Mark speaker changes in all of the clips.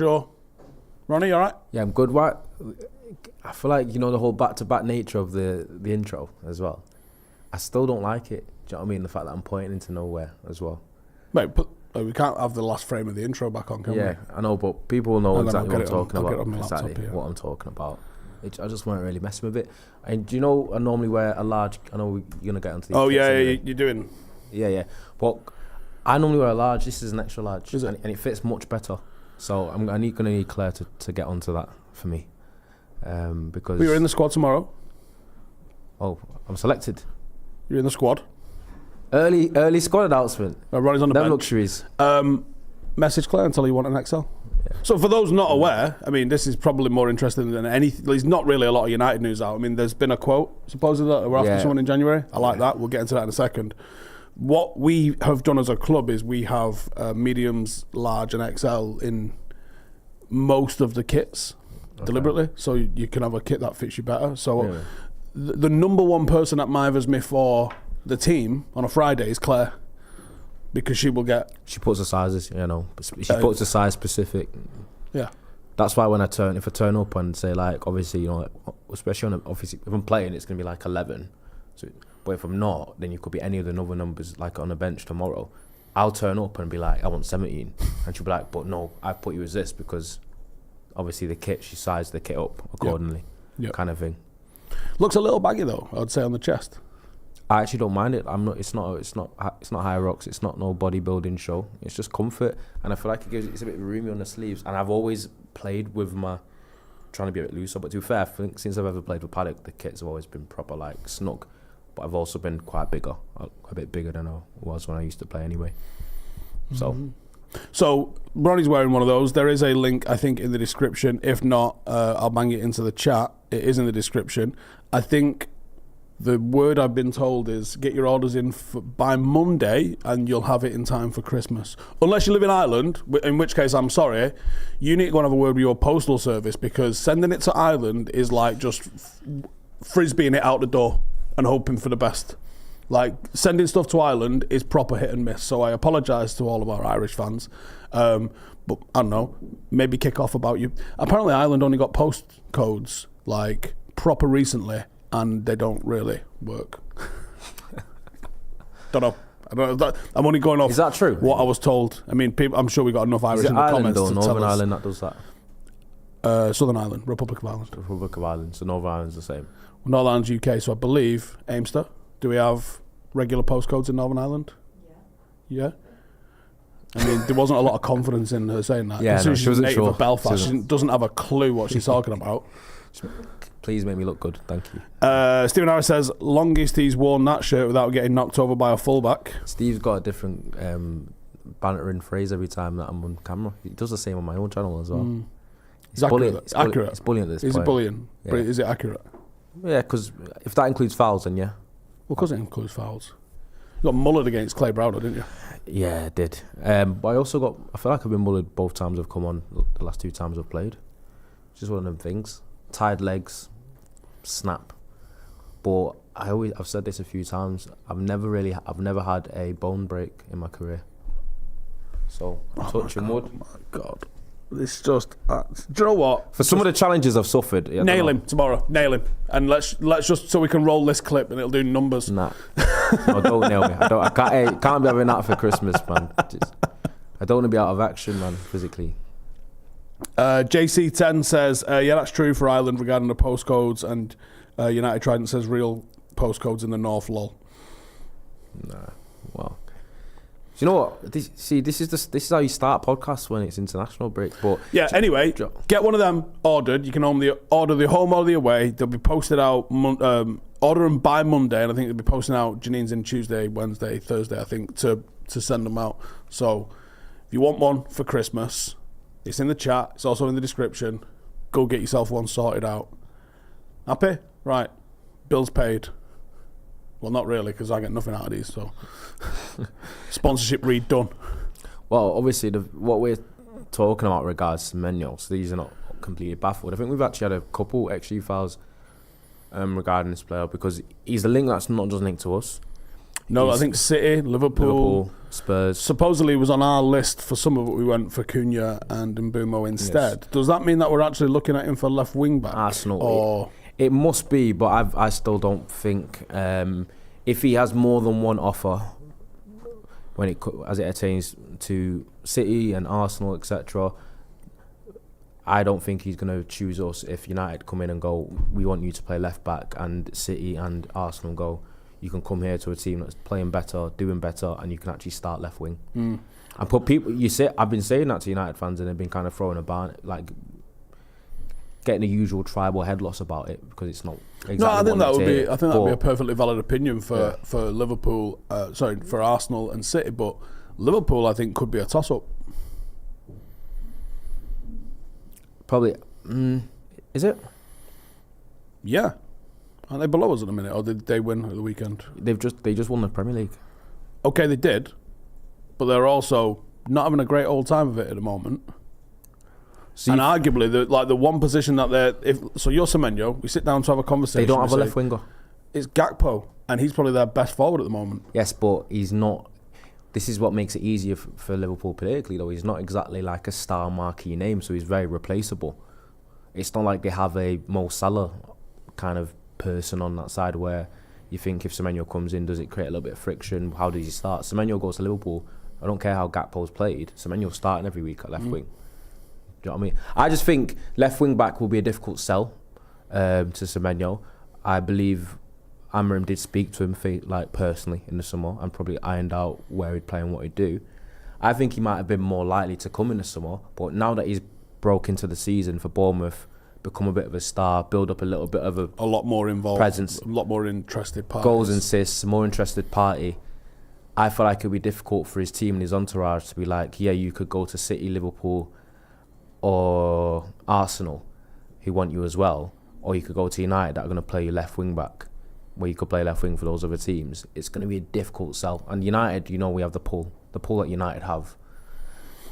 Speaker 1: bonjour. Ronnie, you all right?
Speaker 2: Yeah, I'm good. Why? I feel like, the whole back-to-back nature of the intro as well. I still don't like it. Do you know what I mean? The fact that I'm pointing into nowhere as well.
Speaker 1: Mate, but we can't have the last frame of the intro back on, can we?
Speaker 2: Yeah, I know, but people will know exactly what I'm talking about.
Speaker 1: Exactly
Speaker 2: what I'm talking about. I just weren't really messing with it. And do you know, I normally wear a large... I know you're going to get onto these.
Speaker 1: Oh, yeah, you're doing...
Speaker 2: Yeah. But I normally wear a large. This is an extra large.
Speaker 1: Is it?
Speaker 2: And it fits much better. So I'm going to need Claire to get onto that for me. Because...
Speaker 1: You're in the squad tomorrow.
Speaker 2: Oh, I'm selected.
Speaker 1: You're in the squad.
Speaker 2: Early squad announcement.
Speaker 1: Ronnie's on the bench.
Speaker 2: Luxuries.
Speaker 1: Message Claire and tell her you want an XL. Yeah. So for those not aware, I mean, this is probably more interesting than anything. There's not really a lot of United news out. I mean, there's been a quote, supposedly, that we're after someone in January. I like that. We'll get into that in a second. What we have done as a club is we have mediums, large and XL in most of the kits deliberately. So you can have a kit that fits you better. So the number one person that mithers me for the team on a Friday is Claire. Because she will get... She
Speaker 2: puts the sizes, She puts the size specific.
Speaker 1: Yeah.
Speaker 2: That's why when if I turn up and say, like, obviously, especially obviously, if I'm playing, it's going to be like 11. So, but if I'm not, then you could be any of the other numbers, like on the bench tomorrow. I'll turn up and be like, I want 17. And she'll be like, but no, I've put you as this because obviously she sized the kit up accordingly, kind of thing.
Speaker 1: Looks a little baggy though, I'd say, on the chest.
Speaker 2: I actually don't mind it. It's not high rocks. It's not no bodybuilding show. It's just comfort, and I feel like it's a bit roomy on the sleeves. And I've always played with trying to be a bit looser. But to be fair, I think since I've ever played with Paddock, the kits have always been proper like snug. But I've also been quite a bit bigger than I was when I used to play anyway.
Speaker 1: So Ronnie's wearing one of those. There is a link, I think, in the description. If not, I'll bang it into the chat. It is in the description. I think. The word I've been told is get your orders in by Monday and you'll have it in time for Christmas. Unless you live in Ireland, in which case I'm sorry, you need to go and have a word with your postal service because sending it to Ireland is like just frisbeeing it out the door and hoping for the best. Like sending stuff to Ireland is proper hit and miss. So I apologise to all of our Irish fans. But I don't know, maybe kick off about you. Apparently Ireland only got postcodes like proper recently. And they don't really work. Don't know. I'm only going off.
Speaker 2: Is that true?
Speaker 1: What I was told. I mean, I'm sure we got enough Irish in the
Speaker 2: Ireland
Speaker 1: comments.
Speaker 2: Or Northern Ireland that does that?
Speaker 1: Southern Ireland, Republic of Ireland.
Speaker 2: Republic of Ireland. So Northern Ireland's the same.
Speaker 1: Northern Ireland's UK. So I believe Aimster. Do we have regular postcodes in Northern Ireland? Yeah. I mean, there wasn't a lot of confidence in her saying that.
Speaker 2: Yeah,
Speaker 1: she wasn't native of Belfast. She doesn't have a clue what she's talking about.
Speaker 2: Please make me look good, thank you.
Speaker 1: Stephen Harris says, longest he's worn that shirt without getting knocked over by a fullback.
Speaker 2: Steve's got a different bantering phrase every time that I'm on camera. He does the same on my own channel as well.
Speaker 1: It's accurate.
Speaker 2: It's bullying at this point.
Speaker 1: Is it bullying? Yeah. Is it accurate?
Speaker 2: Yeah, because if that includes fouls, then yeah.
Speaker 1: Well, because it includes fouls. You got mullered against Clay Browder, didn't you?
Speaker 2: Yeah, I did. But I feel like I've been mullered both times I've come on, the last 2 times I've played. It's just one of them things. Tired legs, snap. But I've said this a few times. I've never had a bone break in my career. So touching wood.
Speaker 1: Oh my God, it's just. Do you know what?
Speaker 2: For some of the challenges I've suffered,
Speaker 1: nail him tomorrow. Nail him, and let's just so we can roll this clip and it'll do numbers.
Speaker 2: Nah, no, don't nail me. I can't be having that for Christmas, man. I don't want to be out of action, man, physically.
Speaker 1: JC10 says, yeah, that's true for Ireland regarding the postcodes, and United Trident says real postcodes in the North, lol.
Speaker 2: Nah, well, do you know what? This is how you start podcasts when it's international break. But
Speaker 1: yeah, anyway, get one of them ordered. You can order the home or the away. They'll be posted out. Order them by Monday, and I think they'll be posting out. Janine's in Tuesday, Wednesday, Thursday, I think, to send them out. So if you want one for Christmas. It's in the chat. It's also in the description. Go get yourself one sorted out. Happy? Right. Bills paid. Well, not really, because I get nothing out of these. So, sponsorship read done.
Speaker 2: Well, obviously, what we're talking about regards to Semenyo, so these are not completely baffled. I think we've actually had a couple XG files regarding this player because he's a link that's not just linked to us.
Speaker 1: No, I think City, Liverpool,
Speaker 2: Spurs.
Speaker 1: Supposedly was on our list for some of it. We went for Cunha and Mbeumo instead. Yes. Does that mean that we're actually looking at him for left wing back?
Speaker 2: Arsenal.
Speaker 1: Or
Speaker 2: it must be, but I still don't think if he has more than one offer as it attains to City and Arsenal, etc. I don't think he's going to choose us if United come in and go, we want you to play left back, and City and Arsenal go, you can come here to a team that's playing better, doing better, and you can actually start left wing. And put people, I've been saying that to United fans, and they've been kind of throwing about like getting the usual tribal head loss about it because it's not exactly.
Speaker 1: No, I think that would be a perfectly valid opinion for Liverpool. For Arsenal and City, but Liverpool I think could be a toss up.
Speaker 2: Probably, is it?
Speaker 1: Yeah, aren't they below us at the minute, or did they win at the weekend?
Speaker 2: They just won the Premier League.
Speaker 1: Okay, they did, but they're also not having a great old time of it at the moment. And arguably, the one position that so you're Semenyo, we sit down to have a conversation.
Speaker 2: They don't have a left winger.
Speaker 1: It's Gakpo, and he's probably their best forward at the moment.
Speaker 2: Yes, but he's not. This is what makes it easier for Liverpool politically, though. He's not exactly like a star marquee name, so he's very replaceable. It's not like they have a Mo Salah kind of person on that side where you think if Semenyo comes in, does it create a little bit of friction? How does he start? Semenyo goes to Liverpool. I don't care how Gakpo's played. Semenyo's starting every week at left wing. Do you know what I mean? I just think left wing back will be a difficult sell to Semenyo. I believe Amorim did speak to him personally in the summer and probably ironed out where he'd play and what he'd do. I think he might have been more likely to come in the summer, but now that he's broke into the season for Bournemouth, become a bit of a star, build up a little bit of a
Speaker 1: lot more involved
Speaker 2: presence,
Speaker 1: a lot more interested parties,
Speaker 2: goals and assists, more interested party. I feel like it'd be difficult for his team and his entourage to be like, yeah, you could go to City, Liverpool, or Arsenal, who want you as well, or you could go to United that are going to play you left wing back, where you could play left wing for those other teams. It's going to be a difficult sell. And United, we have the pull that United have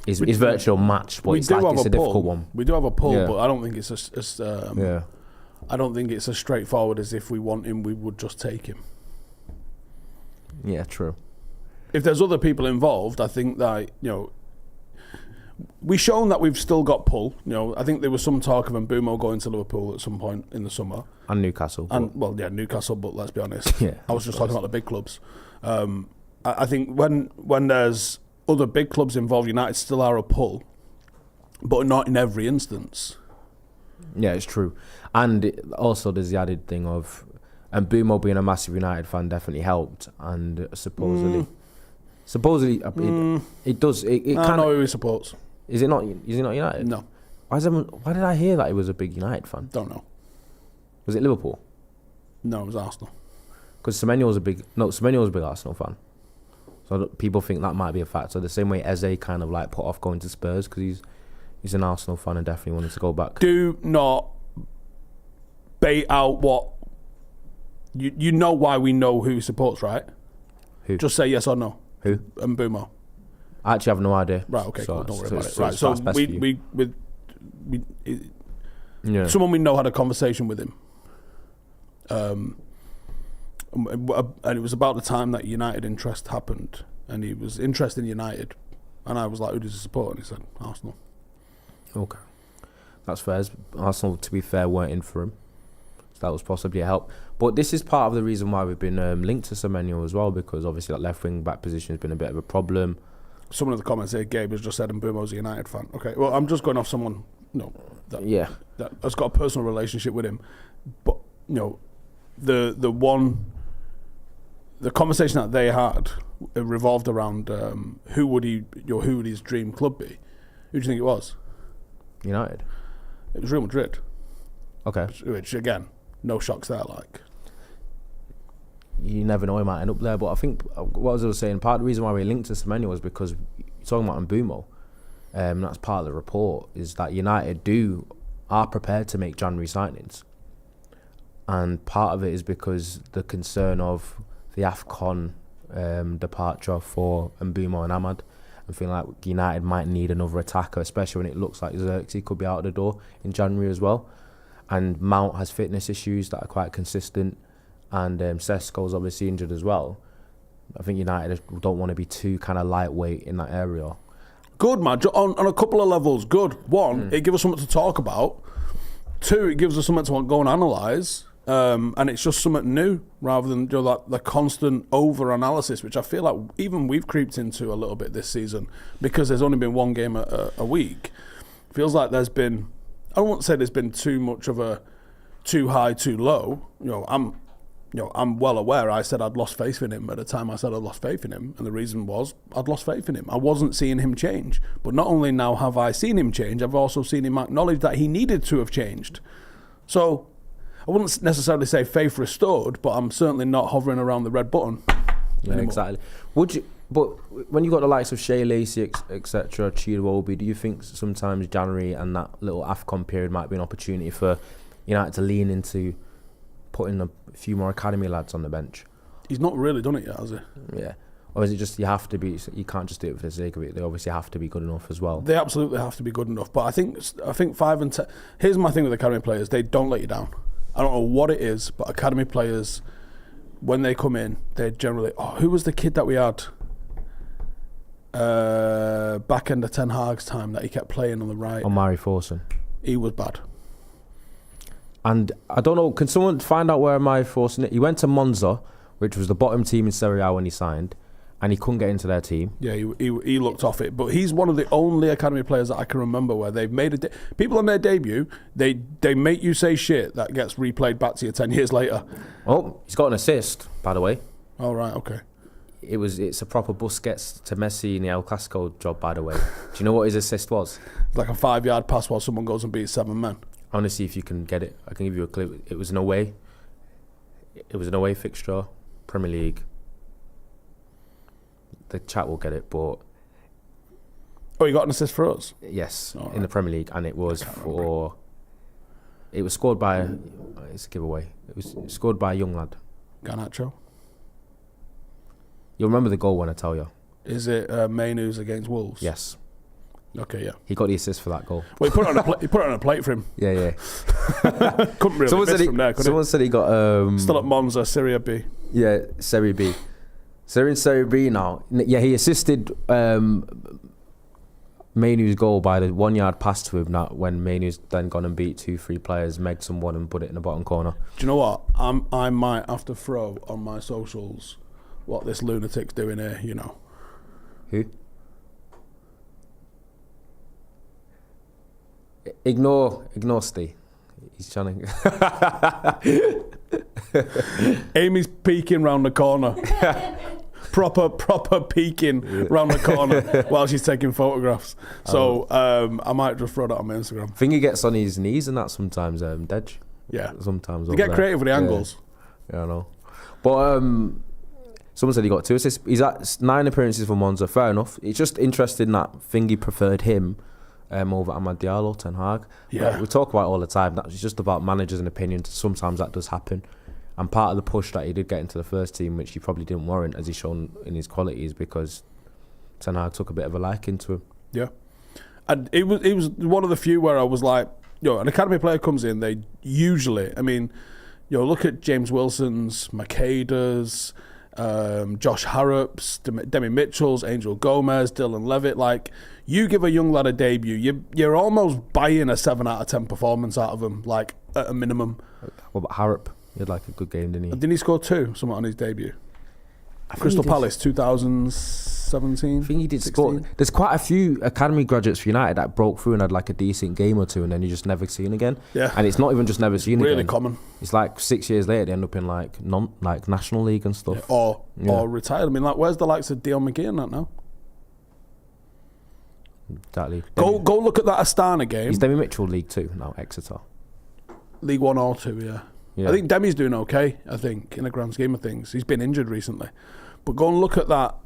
Speaker 2: is virtual match, but it's a difficult one.
Speaker 1: We do have a pull, but I don't think it's I don't think it's as straightforward as if we want him, we would just take him.
Speaker 2: Yeah, true.
Speaker 1: If there's other people involved, I think that we've shown that we've still got pull. I think there was some talk of Mbeumo going to Liverpool at some point in the summer.
Speaker 2: And Newcastle.
Speaker 1: Newcastle, but let's be honest.
Speaker 2: Yeah,
Speaker 1: I was just talking about the big clubs. I think when there's other big clubs involved, United still are a pull, but not in every instance.
Speaker 2: Yeah, it's true. And also there's the added thing of Mbeumo being a massive United fan definitely helped, and supposedly it does. I
Speaker 1: don't know who he supports.
Speaker 2: Is he not United?
Speaker 1: No.
Speaker 2: Why did I hear that he was a big United fan?
Speaker 1: Don't know.
Speaker 2: Was it Liverpool?
Speaker 1: No, it was Arsenal.
Speaker 2: Because Semenyo was a big Arsenal fan. So people think that might be a factor. The same way Eze kind of put off going to Spurs because he's an Arsenal fan and definitely wanted to go back.
Speaker 1: Do not bait out what you know why we know who he supports, right?
Speaker 2: Who?
Speaker 1: Just say yes or no.
Speaker 2: Who?
Speaker 1: Mbeumo.
Speaker 2: I actually have no idea.
Speaker 1: Right, okay, cool. Don't worry about it. Right, so someone we know had a conversation with him. And it was about the time that United interest happened, and he was interested in United, and I was like, who does he support? And he said, Arsenal.
Speaker 2: Okay. That's fair. Arsenal, to be fair, weren't in for him. So that was possibly a help. But this is part of the reason why we've been linked to Semenyo as well, because obviously that left wing back position has been a bit of a problem.
Speaker 1: Someone in the comments here, Gabe has just said Mbeumo's a United fan. Okay, well, I'm just going off someone that has got a personal relationship with him. But, the conversation that they had revolved around who would his dream club be? Who do you think it was?
Speaker 2: United.
Speaker 1: It was Real Madrid.
Speaker 2: Okay.
Speaker 1: Which again, no shocks there.
Speaker 2: You never know, he might end up there. But I think what I was saying, part of the reason why we linked to Semenyo was because you're talking about Mbuemo. That's part of the report, is that United are prepared to make January signings. And part of it is because the concern of the AFCON departure for Mbeumo and Ahmad, and feeling like United might need another attacker, especially when it looks like Xerxes could be out of the door in January as well. And Mount has fitness issues that are quite consistent, and Sesko's obviously injured as well. I think United don't want to be too kind of lightweight in that area.
Speaker 1: Good, man. On a couple of levels, good. One, it gives us something to talk about. Two, it gives us something to go and analyse. And it's just something new rather than the constant over-analysis, which I feel like even we've creeped into a little bit this season because there's only been one game a week. Feels like there's been, I don't want to say there's been too much of a too high, too low. I'm well aware I said I'd lost faith in him at the time I said I'd lost faith in him, and the reason was I'd lost faith in him. I wasn't seeing him change. But not only now have I seen him change, I've also seen him acknowledge that he needed to have changed. So I wouldn't necessarily say faith restored, but I'm certainly not hovering around the red button anymore.
Speaker 2: Exactly. But when you got the likes of Shea Lacey, etc., Chidowobi, do you think sometimes January and that little AFCON period might be an opportunity for United to lean into putting a few more academy lads on the bench? He's not really done it yet, has he? Yeah. Or is it just you have to be? You can't just do it for the sake of it. They obviously have to be good enough as well.
Speaker 1: They absolutely have to be good enough. But I think 5 and 10. Here's my thing with academy players: they don't let you down. I don't know what it is, but academy players, when they come in, they're generally. Oh, who was the kid that we had? Back end of Ten Hag's time that he kept playing on the right.
Speaker 2: Omari Forson.
Speaker 1: He was bad.
Speaker 2: And I don't know, can someone find out where Omari Forson is? He went to Monza, which was the bottom team in Serie A when he signed, and he couldn't get into their team.
Speaker 1: Yeah, he looked off it. But he's one of the only academy players that I can remember where they've made people on their debut, they make you say shit that gets replayed back to you 10 years later.
Speaker 2: Oh, he's got an assist, by the way.
Speaker 1: Oh, right, okay.
Speaker 2: It's a proper Busquets to Messi in the El Clasico job, by the way. Do you know what his assist was?
Speaker 1: It's like a 5-yard pass while someone goes and beats 7 men.
Speaker 2: I want to see if you can get it. I can give you a clue. It was an away fixture, Premier League. The chat will get it, but...
Speaker 1: Oh, you got an assist for us?
Speaker 2: Yes, in the Premier League, and it was for... It was scored by... It's a giveaway. It was scored by a young lad.
Speaker 1: Garnacho?
Speaker 2: You'll remember the goal when I tell you.
Speaker 1: Is it Mainoo's against Wolves?
Speaker 2: Yes.
Speaker 1: Okay, yeah.
Speaker 2: He got the assist for that goal.
Speaker 1: Well, he put it on a plate for him.
Speaker 2: Yeah.
Speaker 1: Couldn't really miss from there, could
Speaker 2: Someone said he got...
Speaker 1: Still at Monza, Serie B.
Speaker 2: Yeah, Serie B. So they're in Serie B now. Yeah, he assisted Mainoo's goal by the 1-yard pass to him when Mainoo's then gone and beat 2-3 players, megged someone and put it in the bottom corner.
Speaker 1: Do you know what? I might have to throw on my socials what this lunatic's doing here, you know.
Speaker 2: Who? Ignore Steve. He's trying to...
Speaker 1: Amy's peeking round the corner. proper peeking round the corner while she's taking photographs. So I might just throw that on my Instagram.
Speaker 2: I think he gets on his knees and that sometimes, Dej.
Speaker 1: Yeah.
Speaker 2: Sometimes.
Speaker 1: They get creative with the angles.
Speaker 2: Yeah, I know. But someone said he got 2 assists. He's at 9 appearances for Monza. Fair enough. It's just interesting that Thingy preferred him over Amad Diallo, Ten Hag.
Speaker 1: Yeah.
Speaker 2: We talk about it all the time. That's just about managers and opinions. Sometimes that does happen. And part of the push that he did get into the first team, which he probably didn't warrant, as he's shown in his qualities, because Ten Hag took a bit of a liking to him. Yeah.
Speaker 1: And it was one of the few where I was like, an academy player comes in, they usually, look at James Wilson's, Makeda's, Josh Harrop's, Demi Mitchell's, Angel Gomez, Dylan Levitt. Like, you give a young lad a debut, you're almost buying a 7 out of 10 performance out of him, like, at a minimum.
Speaker 2: What about Harrop? He had like a good game, didn't he?
Speaker 1: Didn't he score 2 something on his debut? Crystal Palace, 2017.
Speaker 2: I think he did 16. Score. There's quite a few academy graduates for United that broke through and had like a decent game or 2, and then you just never seen again.
Speaker 1: Yeah.
Speaker 2: And it's not even just never seen
Speaker 1: really
Speaker 2: again.
Speaker 1: Really common.
Speaker 2: It's like 6 years later they end up in like National League and stuff.
Speaker 1: Yeah. Or retired. Where's the likes of Dion McGee and that now?
Speaker 2: Exactly.
Speaker 1: Go look at that Astana game.
Speaker 2: Is Demi Mitchell League 2 now, Exeter?
Speaker 1: League 1 or 2, yeah. I think Demi's doing okay, in the grand scheme of things. He's been injured recently. But go and look at that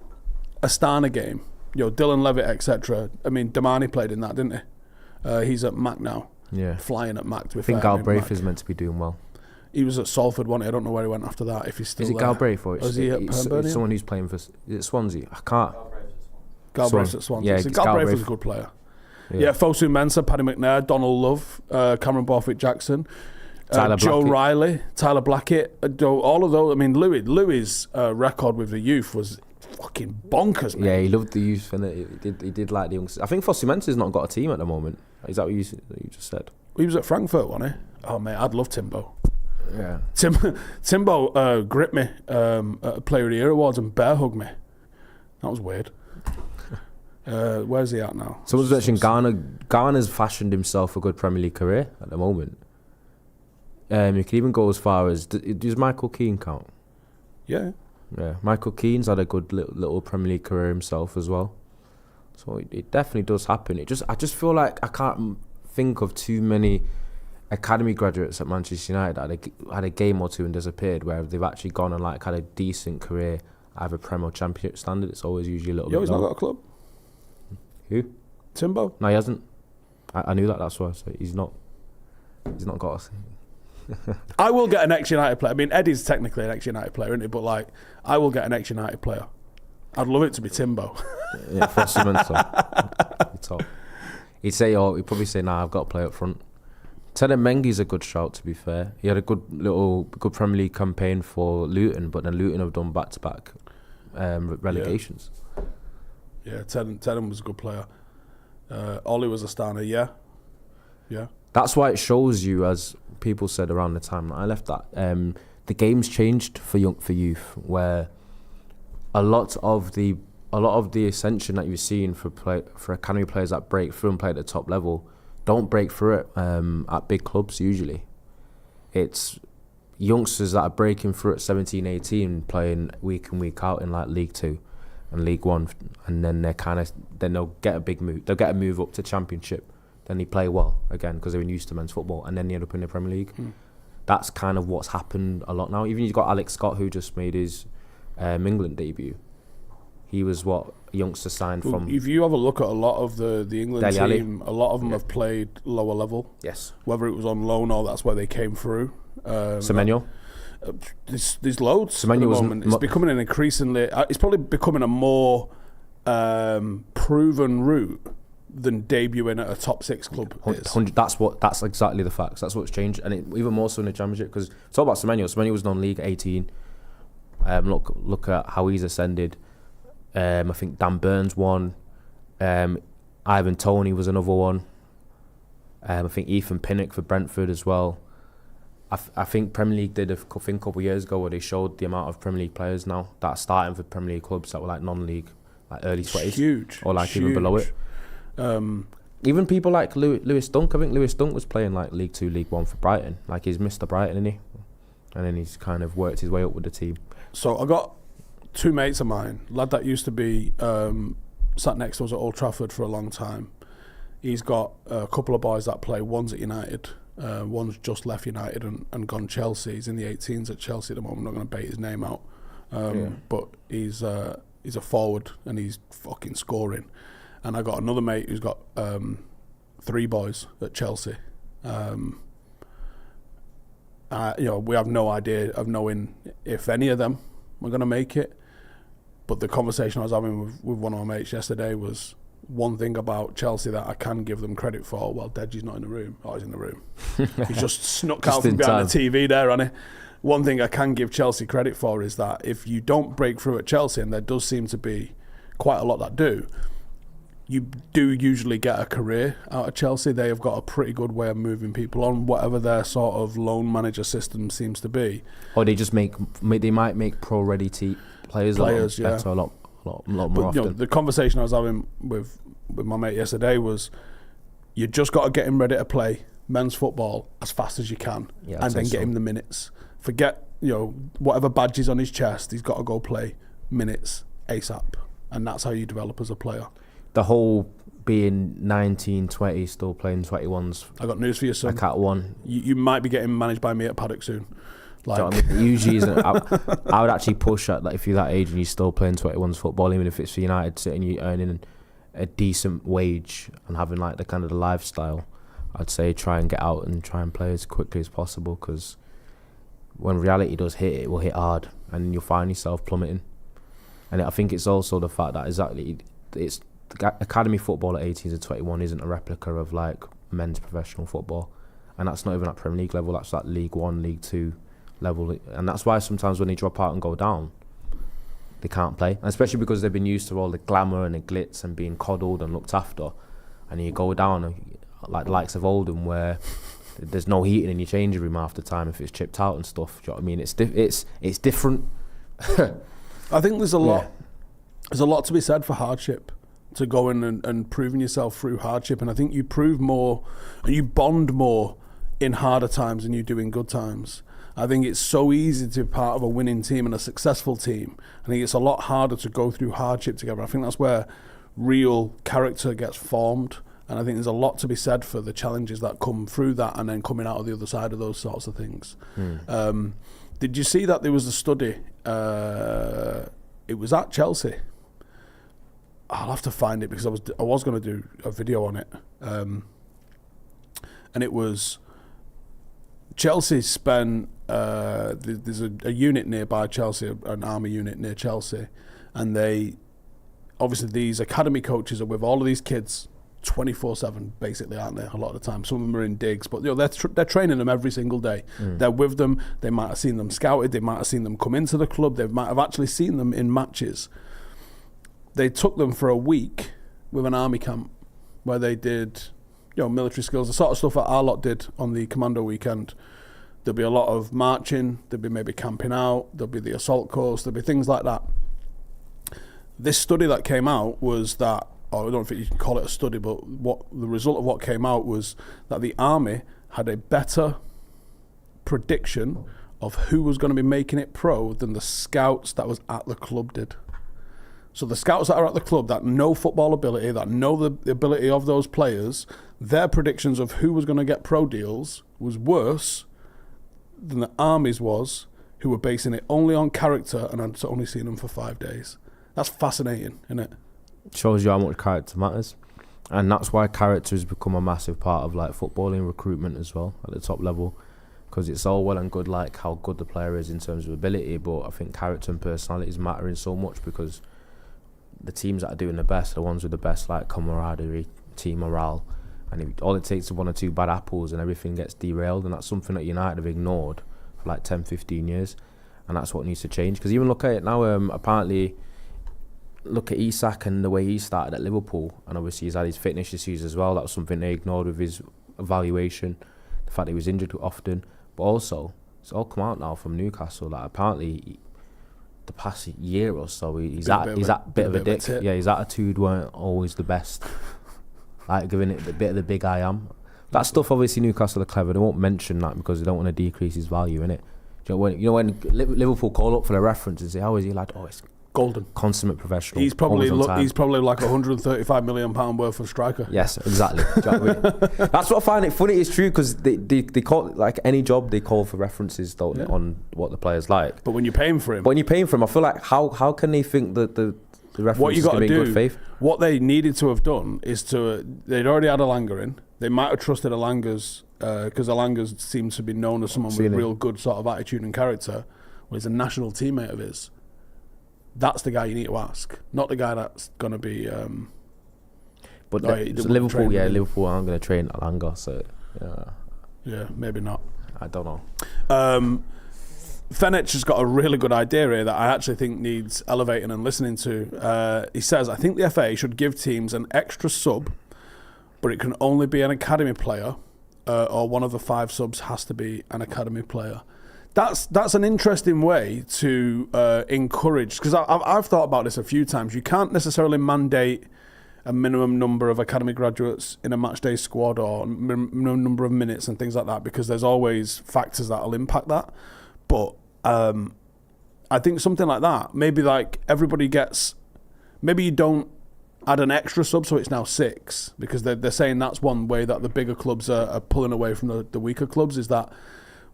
Speaker 1: Astana game. Dylan Levitt, etc. Damani played in that, didn't he? He's at Mac now.
Speaker 2: Yeah.
Speaker 1: Flying at Mac, to be
Speaker 2: fair. I think Galbraith is meant to be doing well.
Speaker 1: He was at Salford, wasn't he? I don't know where he went after that, if he's still there.
Speaker 2: Is it Galbraith or
Speaker 1: is he at Pemberley?
Speaker 2: Someone who's playing for... Is it Swansea? I can't...
Speaker 1: Galbraith at Swansea.
Speaker 2: Yeah,
Speaker 1: Galbraith was a good player. Yeah, Fosu Mensah, Paddy McNair, Donald Love, Cameron Borthwick-Jackson. Joe
Speaker 2: Blackett.
Speaker 1: Riley, Tyler Blackett, all of those. I mean, Louis' record with the youth was fucking bonkers, man.
Speaker 2: Yeah, he loved the youth, and he did like the youngsters. I think Fossimento's not got a team at the moment. Is that what you just said?
Speaker 1: He was at Frankfurt, wasn't he? Oh, mate, I'd love Timbo.
Speaker 2: Yeah.
Speaker 1: Timbo gripped me at Player of the Year Awards and bear hugged me. That was weird. Where's he at now?
Speaker 2: Someone's mentioned Garner's fashioned himself a good Premier League career at the moment. You could even go as far as, does Michael Keane count?
Speaker 1: Yeah.
Speaker 2: Yeah, Michael Keane's had a good little Premier League career himself as well. So it definitely does happen. I just feel like I can't think of too many academy graduates at Manchester United that had a game or two and disappeared, where they've actually gone and like had a decent career, either Premier or Championship standard. It's always usually a little bit
Speaker 1: He's
Speaker 2: low.
Speaker 1: not got a club.
Speaker 2: Who?
Speaker 1: Timbo?
Speaker 2: No, he hasn't. I knew that. That's why. So he's not got a.
Speaker 1: I will get an ex-United player. I mean, Eddie's technically an ex-United player, isn't he? But like, I will get an ex-United player. I'd love it to be Timbo.
Speaker 2: Yeah, for Top. He'd probably say, "Nah, I've got to play up front." Teden Mengi's a good shout. To be fair, he had a good Premier League campaign for Luton, but then Luton have done back-to-back relegations.
Speaker 1: Yeah, Teden was a good player. Ollie was a starter. Yeah.
Speaker 2: That's why it shows you, as people said around the time that I left, that the game's changed for youth, where a lot of the ascension that you've seen for academy players that break through and play at the top level don't break through it at big clubs usually. It's youngsters that are breaking through at 17, 18, playing week in, week out in like League 2 and League 1, and then they'll get a big move. They'll get a move up to Championship. Then they play well again because they've been used to men's football, and then they end up in the Premier League. That's kind of what's happened a lot now. Even you've got Alex Scott, who just made his England debut. He was what a youngster signed from.
Speaker 1: If you have a look at a lot of the England team, a lot of them have played lower level.
Speaker 2: Yes.
Speaker 1: Whether it was on loan or that's where they came through.
Speaker 2: Semenyo.
Speaker 1: There's loads.
Speaker 2: Semenyo
Speaker 1: at the moment. It's becoming an increasingly. It's probably becoming a more proven route than debuting at a top 6 club.
Speaker 2: That's exactly the facts. That's what's changed, and even more so in the Championship. Because talk about Semenyo. Semenyo was non-league 18. Look at how he's ascended. I think Dan Burns won. Ivan Toney was another one. I think Ethan Pinnock for Brentford as well. I think Premier League did a couple of years ago where they showed the amount of Premier League players now that are starting for Premier League clubs that were like non-league, like early 20s.
Speaker 1: Huge.
Speaker 2: Or like
Speaker 1: huge.
Speaker 2: even below it. Even people like Lewis Dunk. I think Lewis Dunk was playing like League 2, League 1 for Brighton. Like he's Mr. Brighton, isn't he? And then he's kind of worked his way up with the team.
Speaker 1: So I got 2 mates of mine, lad that used to be sat next to us at Old Trafford for a long time. He's got a couple of boys that play. One's at United, one's just left United and gone Chelsea. He's in the 18s at Chelsea at the moment. I'm not going to bait his name out, but he's a forward and he's fucking scoring. And I got another mate who's got 3 boys at Chelsea. We have no idea of knowing if any of them are going to make it. But the conversation I was having with one of my mates yesterday was one thing about Chelsea that I can give them credit for. Well, Deji's not in the room. Oh, he's in the room. He's just snuck out from behind the TV there, hasn't he? One thing I can give Chelsea credit for is that if you don't break through at Chelsea, and there does seem to be quite a lot that do, you do usually get a career out of Chelsea. They have got a pretty good way of moving people on, whatever their sort of loan manager system seems to be.
Speaker 2: Or they just they might make pro-ready players better a lot more often.
Speaker 1: The conversation I was having with my mate yesterday was, you just got to get him ready to play men's football as fast as you can, and then get him the minutes. Forget whatever badge is on his chest. He's got to go play minutes ASAP, and that's how you develop as a player. The
Speaker 2: whole being 19, 20, still playing 21s.
Speaker 1: I got news for you, son.
Speaker 2: Like at one.
Speaker 1: You might be getting managed by me at Paddock soon.
Speaker 2: Usually, I would actually push at if you're that age and you're still playing 21s football, even if it's for United, sitting you earning a decent wage and having like the kind of the lifestyle. I'd say try and get out and try and play as quickly as possible, because when reality does hit, it will hit hard, and you'll find yourself plummeting. And I think it's also the fact that it's academy football at 18 to 21 isn't a replica of like men's professional football. and that's not even at Premier League level. That's at League One, League Two level, and that's why sometimes when they drop out and go down, they can't play, and especially because they've been used to all the glamour and the glitz and being coddled and looked after, and you go down like the likes of Oldham where there's no heating in your changing room half the time if it's chipped out and stuff. Do you know what I mean? It's different.
Speaker 1: I think there's a lot. There's a lot to be said for hardship, to go in and proving yourself through hardship. And I think you prove more and you bond more in harder times than you do in good times. I think it's so easy to be part of a winning team and a successful team. I think it's a lot harder to go through hardship together. I think that's where real character gets formed. And I think there's a lot to be said for the challenges that come through that and then coming out of the other side of those sorts of things. Did you see that there was a study? It was at Chelsea. I'll have to find it because I was going to do a video on it. And it was Chelsea spent, there's a unit nearby Chelsea, an army unit near Chelsea. And obviously these academy coaches are with all of these kids 24/7 basically, aren't they? A lot of the time, some of them are in digs, but they're training them every single day. They're with them. They might have seen them scouted. They might have seen them come into the club. They might have actually seen them in matches. They took them for a week with an army camp where they did, military skills, the sort of stuff that our lot did on the commando weekend. There'll be a lot of marching. There'll be maybe camping out. There'll be the assault course. There'll be things like that. This study that came out was that, I don't think you can call it a study, but the result of what came out was that the army had a better prediction of who was going to be making it pro than the scouts that was at the club did. So the scouts that are at the club that know football ability, that know the ability of those players, their predictions of who was going to get pro deals was worse than the army's was, who were basing it only on character and had only seen them for 5 days. That's fascinating, isn't it?
Speaker 2: Shows you how much character matters, and that's why character has become a massive part of like footballing recruitment as well at the top level, because it's all well and good like how good the player is in terms of ability, but I think character and personality is mattering so much, because the teams that are doing the best are the ones with the best like camaraderie, team morale, and all it takes is 1 or 2 bad apples and everything gets derailed, and that's something that United have ignored for like 10-15 years, and that's what needs to change. Because even look at it now, apparently look at Isak and the way he started at Liverpool, and obviously he's had his fitness issues as well. That was something they ignored with his evaluation, the fact that he was injured often. But also, it's all come out now from Newcastle that apparently the past year or so he's at a bit of a dick. Yeah, his attitude weren't always the best. Like giving it a bit of the big I am. That stuff, obviously Newcastle are clever. They won't mention that because they don't want to decrease his value, innit? You know when Liverpool call up for the reference and say, how is he, lad? Oh, it's
Speaker 1: golden,
Speaker 2: consummate professional.
Speaker 1: He's probably like £135 million worth of striker.
Speaker 2: Yes, exactly. Do you know what I mean? That's what I find it funny. It's true because they call, like any job, they call for references on what the player's like.
Speaker 1: But when you're paying for him,
Speaker 2: I feel like how can they think that the reference is going to be in good faith?
Speaker 1: What they needed to have done is they'd already had Elanga in. They might have trusted Elanga's because Elanga seems to be known as someone with real good sort of attitude and character. Well, he's a national teammate of his. That's the guy you need to ask, not the guy that's going to be.
Speaker 2: But Liverpool aren't going to train Elanga, so
Speaker 1: yeah, maybe not.
Speaker 2: I don't know.
Speaker 1: Fenech has got a really good idea here that I actually think needs elevating and listening to. He says, I think the FA should give teams an extra sub, but it can only be an academy player, or one of the 5 subs has to be an academy player. That's an interesting way to encourage, because I've thought about this a few times. You can't necessarily mandate a minimum number of academy graduates in a matchday squad or minimum number of minutes and things like that, because there's always factors that will impact that. But I think something like that, maybe like everybody gets, maybe you don't add an extra sub so it's now 6, because they're saying that's one way that the bigger clubs are pulling away from the weaker clubs, is that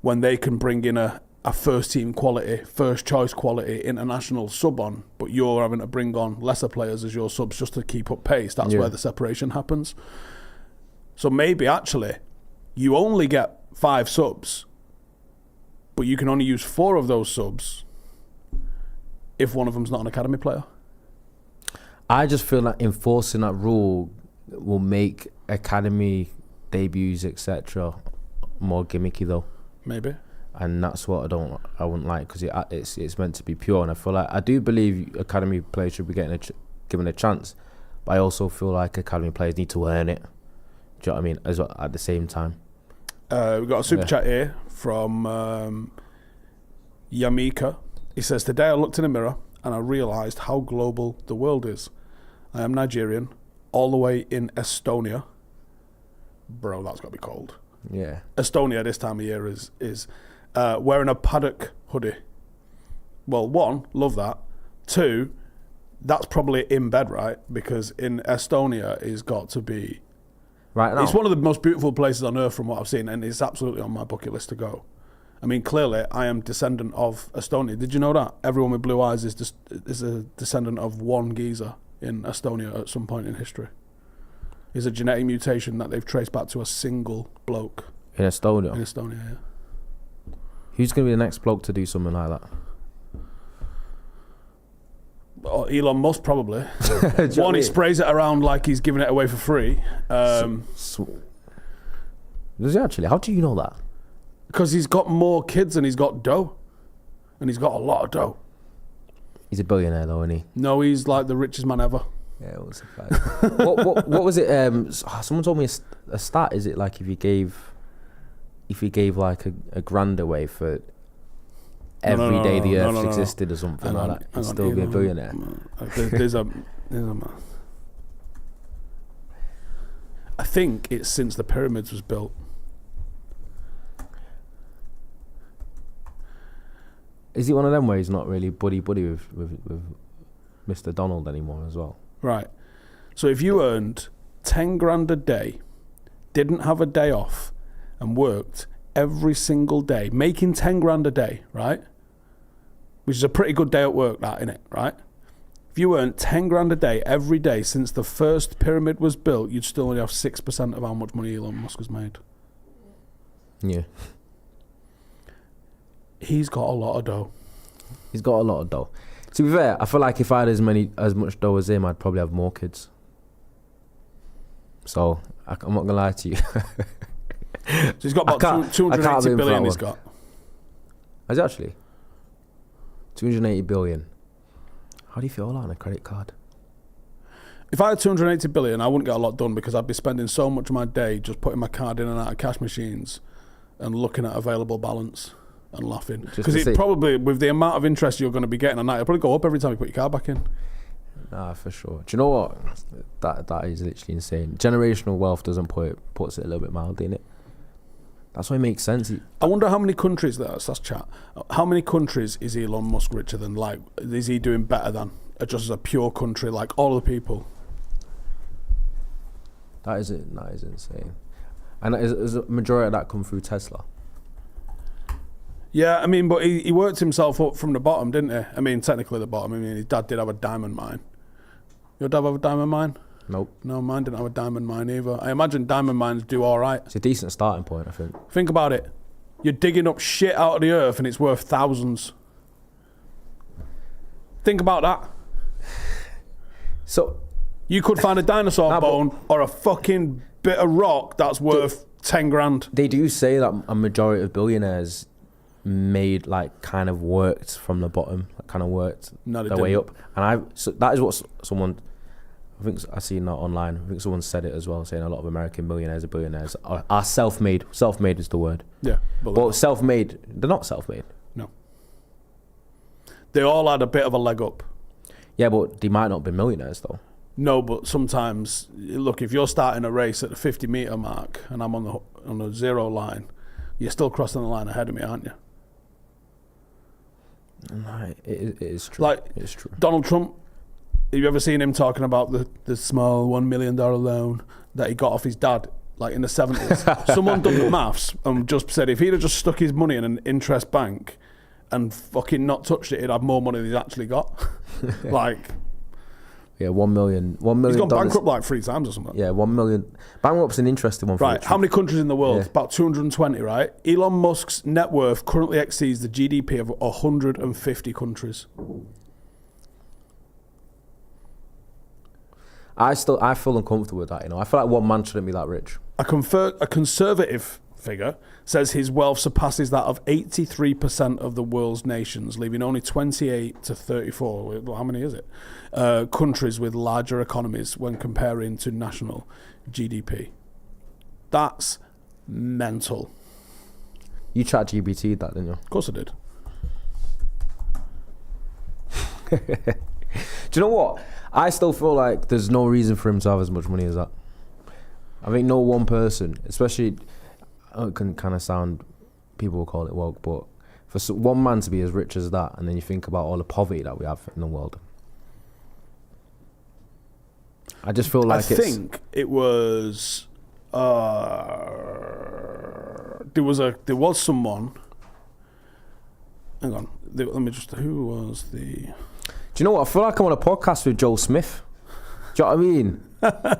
Speaker 1: when they can bring in a first team quality, first choice quality international sub on, but you're having to bring on lesser players as your subs just to keep up pace. That's where the separation happens. So maybe actually you only get 5 subs, but you can only use 4 of those subs if one of them's not an academy player.
Speaker 2: I just feel like enforcing that rule will make academy debuts, etc., more gimmicky though.
Speaker 1: Maybe.
Speaker 2: And that's what I wouldn't like, because it's meant to be pure. And I feel like I do believe academy players should be getting given a chance, but I also feel like academy players need to earn it. Do you know what I mean? As well, at the same time.
Speaker 1: We've got a super chat here from Yamika. He says, today I looked in a mirror and I realised how global the world is. I am Nigerian, all the way in Estonia. Bro, that's got to be cold.
Speaker 2: Yeah.
Speaker 1: Estonia this time of year is wearing a Paddock hoodie. Well, one, love that. Two, that's probably in bed, right? Because in Estonia, it's got to be...
Speaker 2: Right now.
Speaker 1: It's one of the most beautiful places on earth from what I've seen, and it's absolutely on my bucket list to go. I mean, clearly, I am descendant of Estonia. Did you know that? Everyone with blue eyes is a descendant of one geezer in Estonia at some point in history. It's a genetic mutation that they've traced back to a single bloke.
Speaker 2: In Estonia?
Speaker 1: In Estonia, yeah.
Speaker 2: Who's going to be the next bloke to do something like that?
Speaker 1: Or Elon Musk, probably. One, he sprays it around like he's giving it away for free.
Speaker 2: Does he actually? How do you know that?
Speaker 1: Because he's got more kids and he's got dough. And he's got a lot of dough.
Speaker 2: He's a billionaire though, isn't he?
Speaker 1: No, he's like the richest man ever.
Speaker 2: Yeah, it was a fact. what was it? Someone told me a stat. Is it like if you gave like a grand away for every day the earth existed or something like that, you'd still be a billionaire?
Speaker 1: There's a I think it's since the pyramids was built.
Speaker 2: Is he one of them where he's not really buddy with Mr. Donald anymore as well?
Speaker 1: Right. So if you earned 10 grand a day, didn't have a day off, and worked every single day, making 10 grand a day, right? Which is a pretty good day at work, that, innit, right? If you earned 10 grand a day every day since the first pyramid was built, you'd still only have 6% of how much money Elon Musk has made.
Speaker 2: Yeah.
Speaker 1: He's got a lot of dough.
Speaker 2: He's got a lot of dough. To be fair, I feel like if I had as much dough as him, I'd probably have more kids. So I'm not gonna lie to you.
Speaker 1: So he's got about 280 billion. He's got.
Speaker 2: Has he actually? 280 billion. How do you feel on a credit card?
Speaker 1: If I had 280 billion, I wouldn't get a lot done because I'd be spending so much of my day just putting my card in and out of cash machines and looking at available balance and laughing. Because it probably, with the amount of interest you're going to be getting a night, it'll probably go up every time you put your card back in.
Speaker 2: Nah, for sure. Do you know what? That is literally insane. Generational wealth puts it a little bit mildly, innit? That's why it makes sense.
Speaker 1: I wonder how many countries, that's chat, how many countries is Elon Musk richer than? Like, is he doing better than? Just as a pure country, like all the people?
Speaker 2: That is insane. And is a majority of that come through Tesla?
Speaker 1: Yeah, I mean, but he worked himself up from the bottom, didn't he? I mean, technically the bottom. I mean, his dad did have a diamond mine. Your dad have a diamond mine?
Speaker 2: Nope.
Speaker 1: No, mine didn't have a diamond mine either. I imagine diamond mines do all right.
Speaker 2: It's a decent starting point, I think.
Speaker 1: Think about it. You're digging up shit out of the earth and it's worth thousands. Think about that.
Speaker 2: So
Speaker 1: you could find a dinosaur bone or a fucking bit of rock that's worth 10 grand.
Speaker 2: They do say that a majority of billionaires made kind of worked from the bottom, kind of worked their way up. And so that is what someone, I think I seen that online. I think someone said it as well, saying a lot of American millionaires or billionaires are self-made. Self-made is the word.
Speaker 1: Yeah.
Speaker 2: But self-made, they're not self-made.
Speaker 1: No. They all had a bit of a leg up.
Speaker 2: Yeah, but they might not be millionaires though.
Speaker 1: No, but sometimes, look, if you're starting a race at the 50-metre mark and I'm on the 0 line, you're still crossing the line ahead of me, aren't you?
Speaker 2: No, it is true. It's true.
Speaker 1: Donald Trump, have you ever seen him talking about the small $1 million loan that he got off his dad, like in the 70s? Someone done the maths and just said if he'd have just stuck his money in an interest bank and fucking not touched it, he'd have more money than he's actually got.
Speaker 2: Yeah, $1 million.
Speaker 1: He's gone bankrupt like 3 times or something.
Speaker 2: Yeah, 1 million. Bankrupt's an interesting one.
Speaker 1: Right, how many countries in the world? Yeah. About 220, right? Elon Musk's net worth currently exceeds the GDP of 150 countries. I feel uncomfortable with that, you know. I feel like one man shouldn't be that rich. A conservative figure, says his wealth surpasses that of 83% of the world's nations, leaving only 28 to 34, how many is it, countries with larger economies when comparing to national GDP. That's mental.
Speaker 2: You chat GBT'd that, didn't you?
Speaker 1: Of course I did.
Speaker 2: Do you know what? I still feel like there's no reason for him to have as much money as that. I think no one person, especially, it can kind of sound, people will call it woke, but for one man to be as rich as that, and then you think about all the poverty that we have in the world, I just feel like
Speaker 1: I think it was there was someone. Hang on, let me just. Who was the?
Speaker 2: Do you know what? I feel like I'm on a podcast with Joe Smith. Do you know what I mean?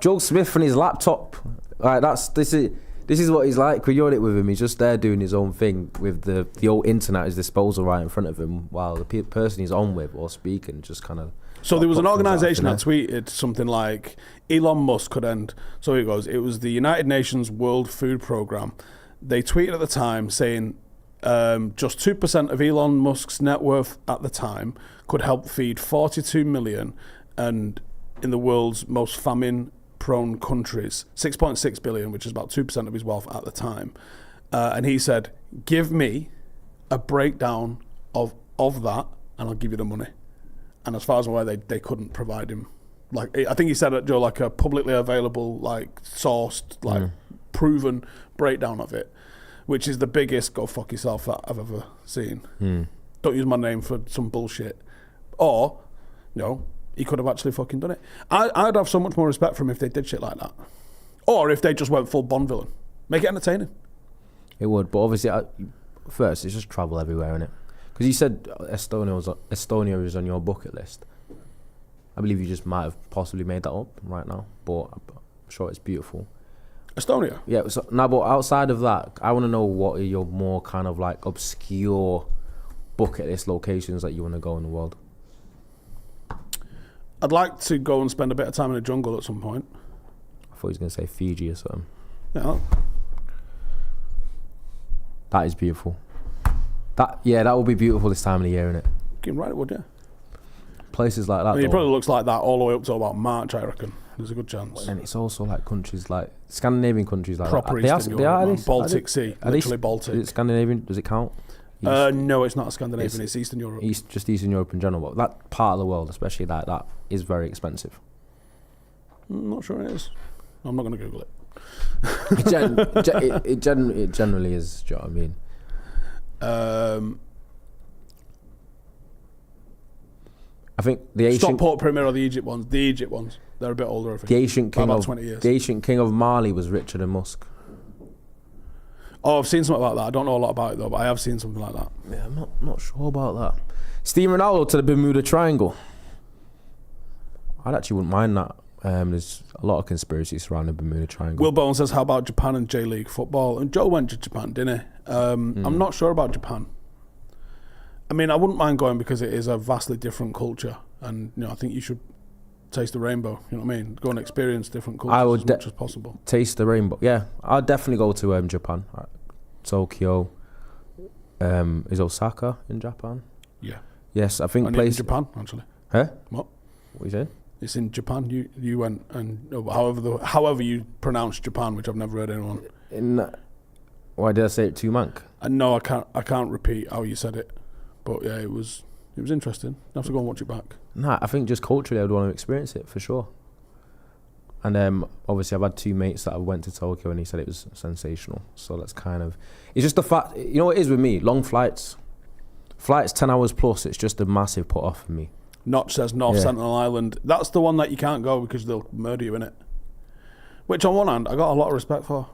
Speaker 2: Joe Smith and his laptop. Like this is what he's like when you're on it with him. He's just there doing his own thing with the old internet at his disposal right in front of him, while the person he's on with or speaking just kind of.
Speaker 1: So there was an organisation that tweeted something like Elon Musk could end. So here it goes. It was the United Nations World Food Programme. They tweeted at the time saying just 2% of Elon Musk's net worth at the time could help feed 42 million, and in the world's most famine-prone countries, 6.6 billion, which is about 2% of his wealth at the time. And he said, "Give me a breakdown of that, and I'll give you the money." And as far as I'm aware, they couldn't provide him. Like, I think he said it, Joe, like a publicly available, like sourced, like proven breakdown of it, which is the biggest go fuck yourself that I've ever seen. Don't use my name for some bullshit. Or, he could have actually fucking done it. I'd have so much more respect for him if they did shit like that. Or if they just went full Bond villain. Make it entertaining.
Speaker 2: It would, but obviously, first, it's just travel everywhere, innit? Because you said Estonia was on your bucket list. I believe you just might have possibly made that up right now, but I'm sure it's beautiful.
Speaker 1: Estonia?
Speaker 2: Yeah, but outside of that, I want to know what are your more kind of like obscure bucket list locations that you want to go in the world.
Speaker 1: I'd like to go and spend a bit of time in the jungle at some point.
Speaker 2: I thought he was going to say Fiji or something.
Speaker 1: Yeah.
Speaker 2: That is beautiful. That would be beautiful this time of the year, innit?
Speaker 1: Fucking right, it would, yeah.
Speaker 2: Places like that.
Speaker 1: It probably looks like that all the way up to about March, I reckon. There's a good chance.
Speaker 2: And it's also like countries like Scandinavian countries like
Speaker 1: proper
Speaker 2: that.
Speaker 1: Eastern Europe, Baltic Sea, literally Baltic.
Speaker 2: Is it Scandinavian? Does it count?
Speaker 1: No, it's not Scandinavian. It's Eastern Europe.
Speaker 2: Just Eastern Europe in general. But that part of the world, especially like that, is very expensive.
Speaker 1: I'm not sure it is. I'm not going to Google it.
Speaker 2: It generally is. Do you know what I mean? I think the ancient
Speaker 1: Stockport Premier or the Egypt ones. The Egypt ones. They're a bit older, I think.
Speaker 2: The ancient king
Speaker 1: about
Speaker 2: of
Speaker 1: 20 years.
Speaker 2: The ancient king of Mali was richer than Musk.
Speaker 1: Oh, I've seen something about that. I don't know a lot about it though, but I have seen something like that.
Speaker 2: Yeah, I'm not sure about that. Steve Ronaldo to the Bermuda Triangle. I actually wouldn't mind that. There's a lot of conspiracies surrounding the Bermuda Triangle.
Speaker 1: Will Bowen says, how about Japan and J-League football? And Joe went to Japan, didn't he? I'm not sure about Japan. I mean, I wouldn't mind going because it is a vastly different culture. And, I think you should taste the rainbow. You know what I mean? Go and experience different cultures as much as possible.
Speaker 2: Taste the rainbow. Yeah, I'd definitely go to Japan. Tokyo. Is Osaka in Japan?
Speaker 1: Yeah.
Speaker 2: Yes, I think
Speaker 1: in Japan, actually.
Speaker 2: Huh?
Speaker 1: What
Speaker 2: are you saying?
Speaker 1: It's in Japan. You went and however you pronounce Japan, which I've never heard anyone.
Speaker 2: Why did I say it too, Mank?
Speaker 1: No, I can't repeat how you said it, but yeah, it was interesting. I have to go and watch it back.
Speaker 2: Nah, I think just culturally, I would want to experience it for sure. And obviously, I've had two mates that went to Tokyo, and he said it was sensational. So that's kind of, it's just the fact. You know what it is with me? Long flights 10 hours plus. It's just a massive put off for me.
Speaker 1: Notch says North Sentinel Island. That's the one that you can't go because they'll murder you in it. Which, on one hand, I got a lot of respect for.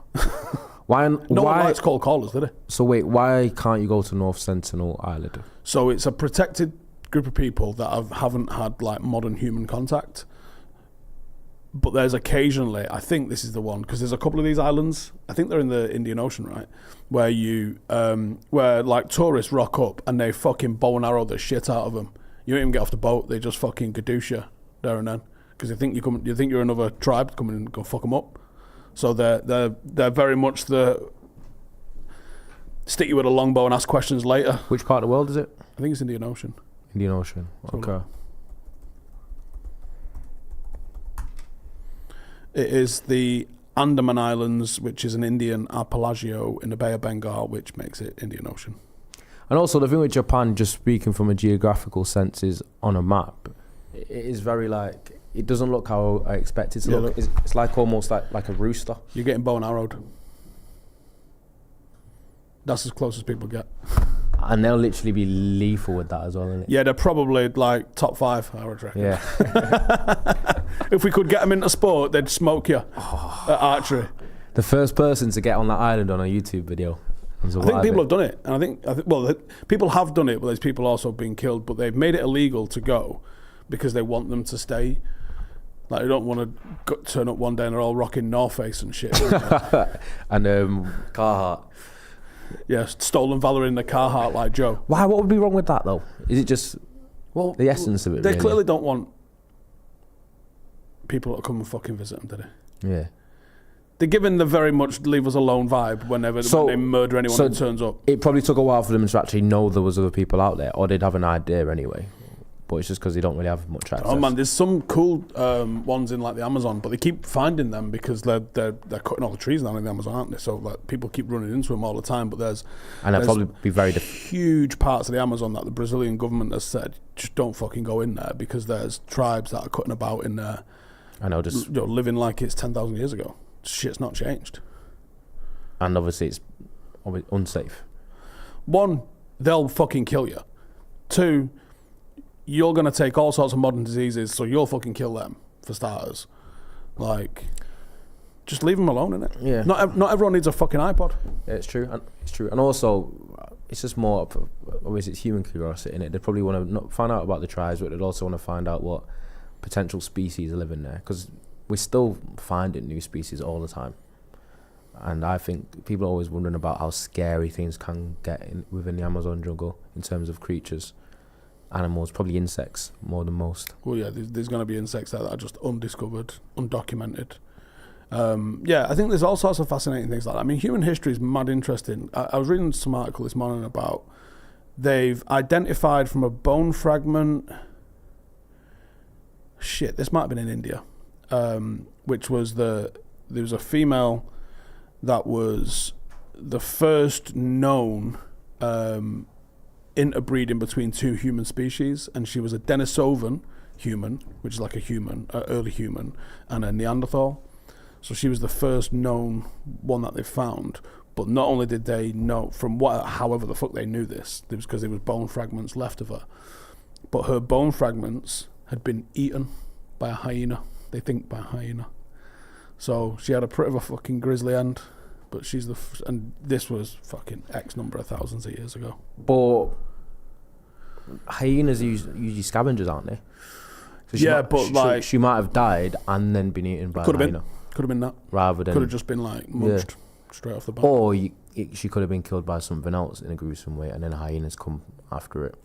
Speaker 2: Why?
Speaker 1: No one likes cold callers, did it?
Speaker 2: So wait, why can't you go to North Sentinel Island?
Speaker 1: So it's a protected group of people that haven't had like modern human contact. But there's occasionally, I think this is the one, because there's a couple of these islands. I think they're in the Indian Ocean, right? Where where like tourists rock up and they fucking bow and arrow the shit out of them. You don't even get off the boat. They just fucking gadoosh you there and then because you think you're another tribe coming and go fuck them up. So they're very much the stick you with a longbow and ask questions later.
Speaker 2: Which part of the world is it?
Speaker 1: I think it's Indian Ocean.
Speaker 2: Indian Ocean. Okay.
Speaker 1: It is the Andaman Islands, which is an Indian archipelago in the Bay of Bengal, which makes it Indian Ocean.
Speaker 2: And also the thing with Japan, just speaking from a geographical sense, is on a map, it is very like, it doesn't look how I expect it to look. It's like almost like a rooster.
Speaker 1: You're getting bow and arrowed. That's as close as people get.
Speaker 2: And they'll literally be lethal with that as well, isn't it?
Speaker 1: Yeah, they're probably like top 5, I would reckon.
Speaker 2: Yeah.
Speaker 1: If we could get them into sport, they'd smoke you at archery.
Speaker 2: The first person to get on that island on a YouTube video.
Speaker 1: I think people have done it, and I think people have done it, but there's people also being killed. But they've made it illegal to go because they want them to stay. Like they don't want to turn up one day and they're all rocking North Face and shit.
Speaker 2: And Carhartt.
Speaker 1: Yeah, stolen valor in the Carhartt like Joe.
Speaker 2: Why? What would be wrong with that though? Is it just the essence of it?
Speaker 1: They
Speaker 2: really?
Speaker 1: clearly don't want people to come and fucking visit them, do they?
Speaker 2: Yeah.
Speaker 1: They're giving the very much leave us alone vibe when they murder anyone who turns up.
Speaker 2: It probably took a while for them to actually know there was other people out there, or they'd have an idea anyway. But it's just because they don't really have much access.
Speaker 1: Oh man, there's some cool ones in like the Amazon, but they keep finding them because they're cutting all the trees down in the Amazon, aren't they? So like people keep running into them all the time. But there's
Speaker 2: probably be very
Speaker 1: huge parts of the Amazon that the Brazilian government has said just don't fucking go in there because there's tribes that are cutting about in there.
Speaker 2: I know, just
Speaker 1: living like it's 10,000 years ago. Shit's not changed.
Speaker 2: And obviously it's unsafe.
Speaker 1: 1, they'll fucking kill you. 2, you're going to take all sorts of modern diseases, so you'll fucking kill them, for starters. Like, just leave them alone, innit?
Speaker 2: Yeah.
Speaker 1: Not everyone needs a fucking iPod.
Speaker 2: Yeah, it's true. It's true. And also, it's just more, obviously it's human curiosity, innit? They probably want to find out about the tribes, but they'd also want to find out what potential species are living there. Because we're still finding new species all the time. And I think people are always wondering about how scary things can get within the Amazon jungle in terms of creatures. Animals, probably insects more than most.
Speaker 1: Well, yeah, there's going to be insects that are just undiscovered, undocumented. Yeah, I think there's all sorts of fascinating things like that. I mean, human history is mad interesting. I was reading some article this morning about they've identified from a bone fragment. Shit, this might have been in India, which was there was a female that was the first known interbreeding between 2 human species, and she was a Denisovan human, which is like a human, early human, and a Neanderthal. So she was the first known one that they found. But not only did they know from however the fuck they knew this, it was because there was bone fragments left of her, but her bone fragments had been eaten by a hyena. They think by a hyena. So she had a pretty of a fucking grisly end. But she's and this was fucking X number of thousands of years ago.
Speaker 2: But hyenas are usually scavengers, aren't they? So she might have died and then been eaten by a hyena.
Speaker 1: Could have been that.
Speaker 2: Rather than
Speaker 1: could have just been like munched straight off the bat.
Speaker 2: Or she could have been killed by something else in a gruesome way, and then hyenas come after it.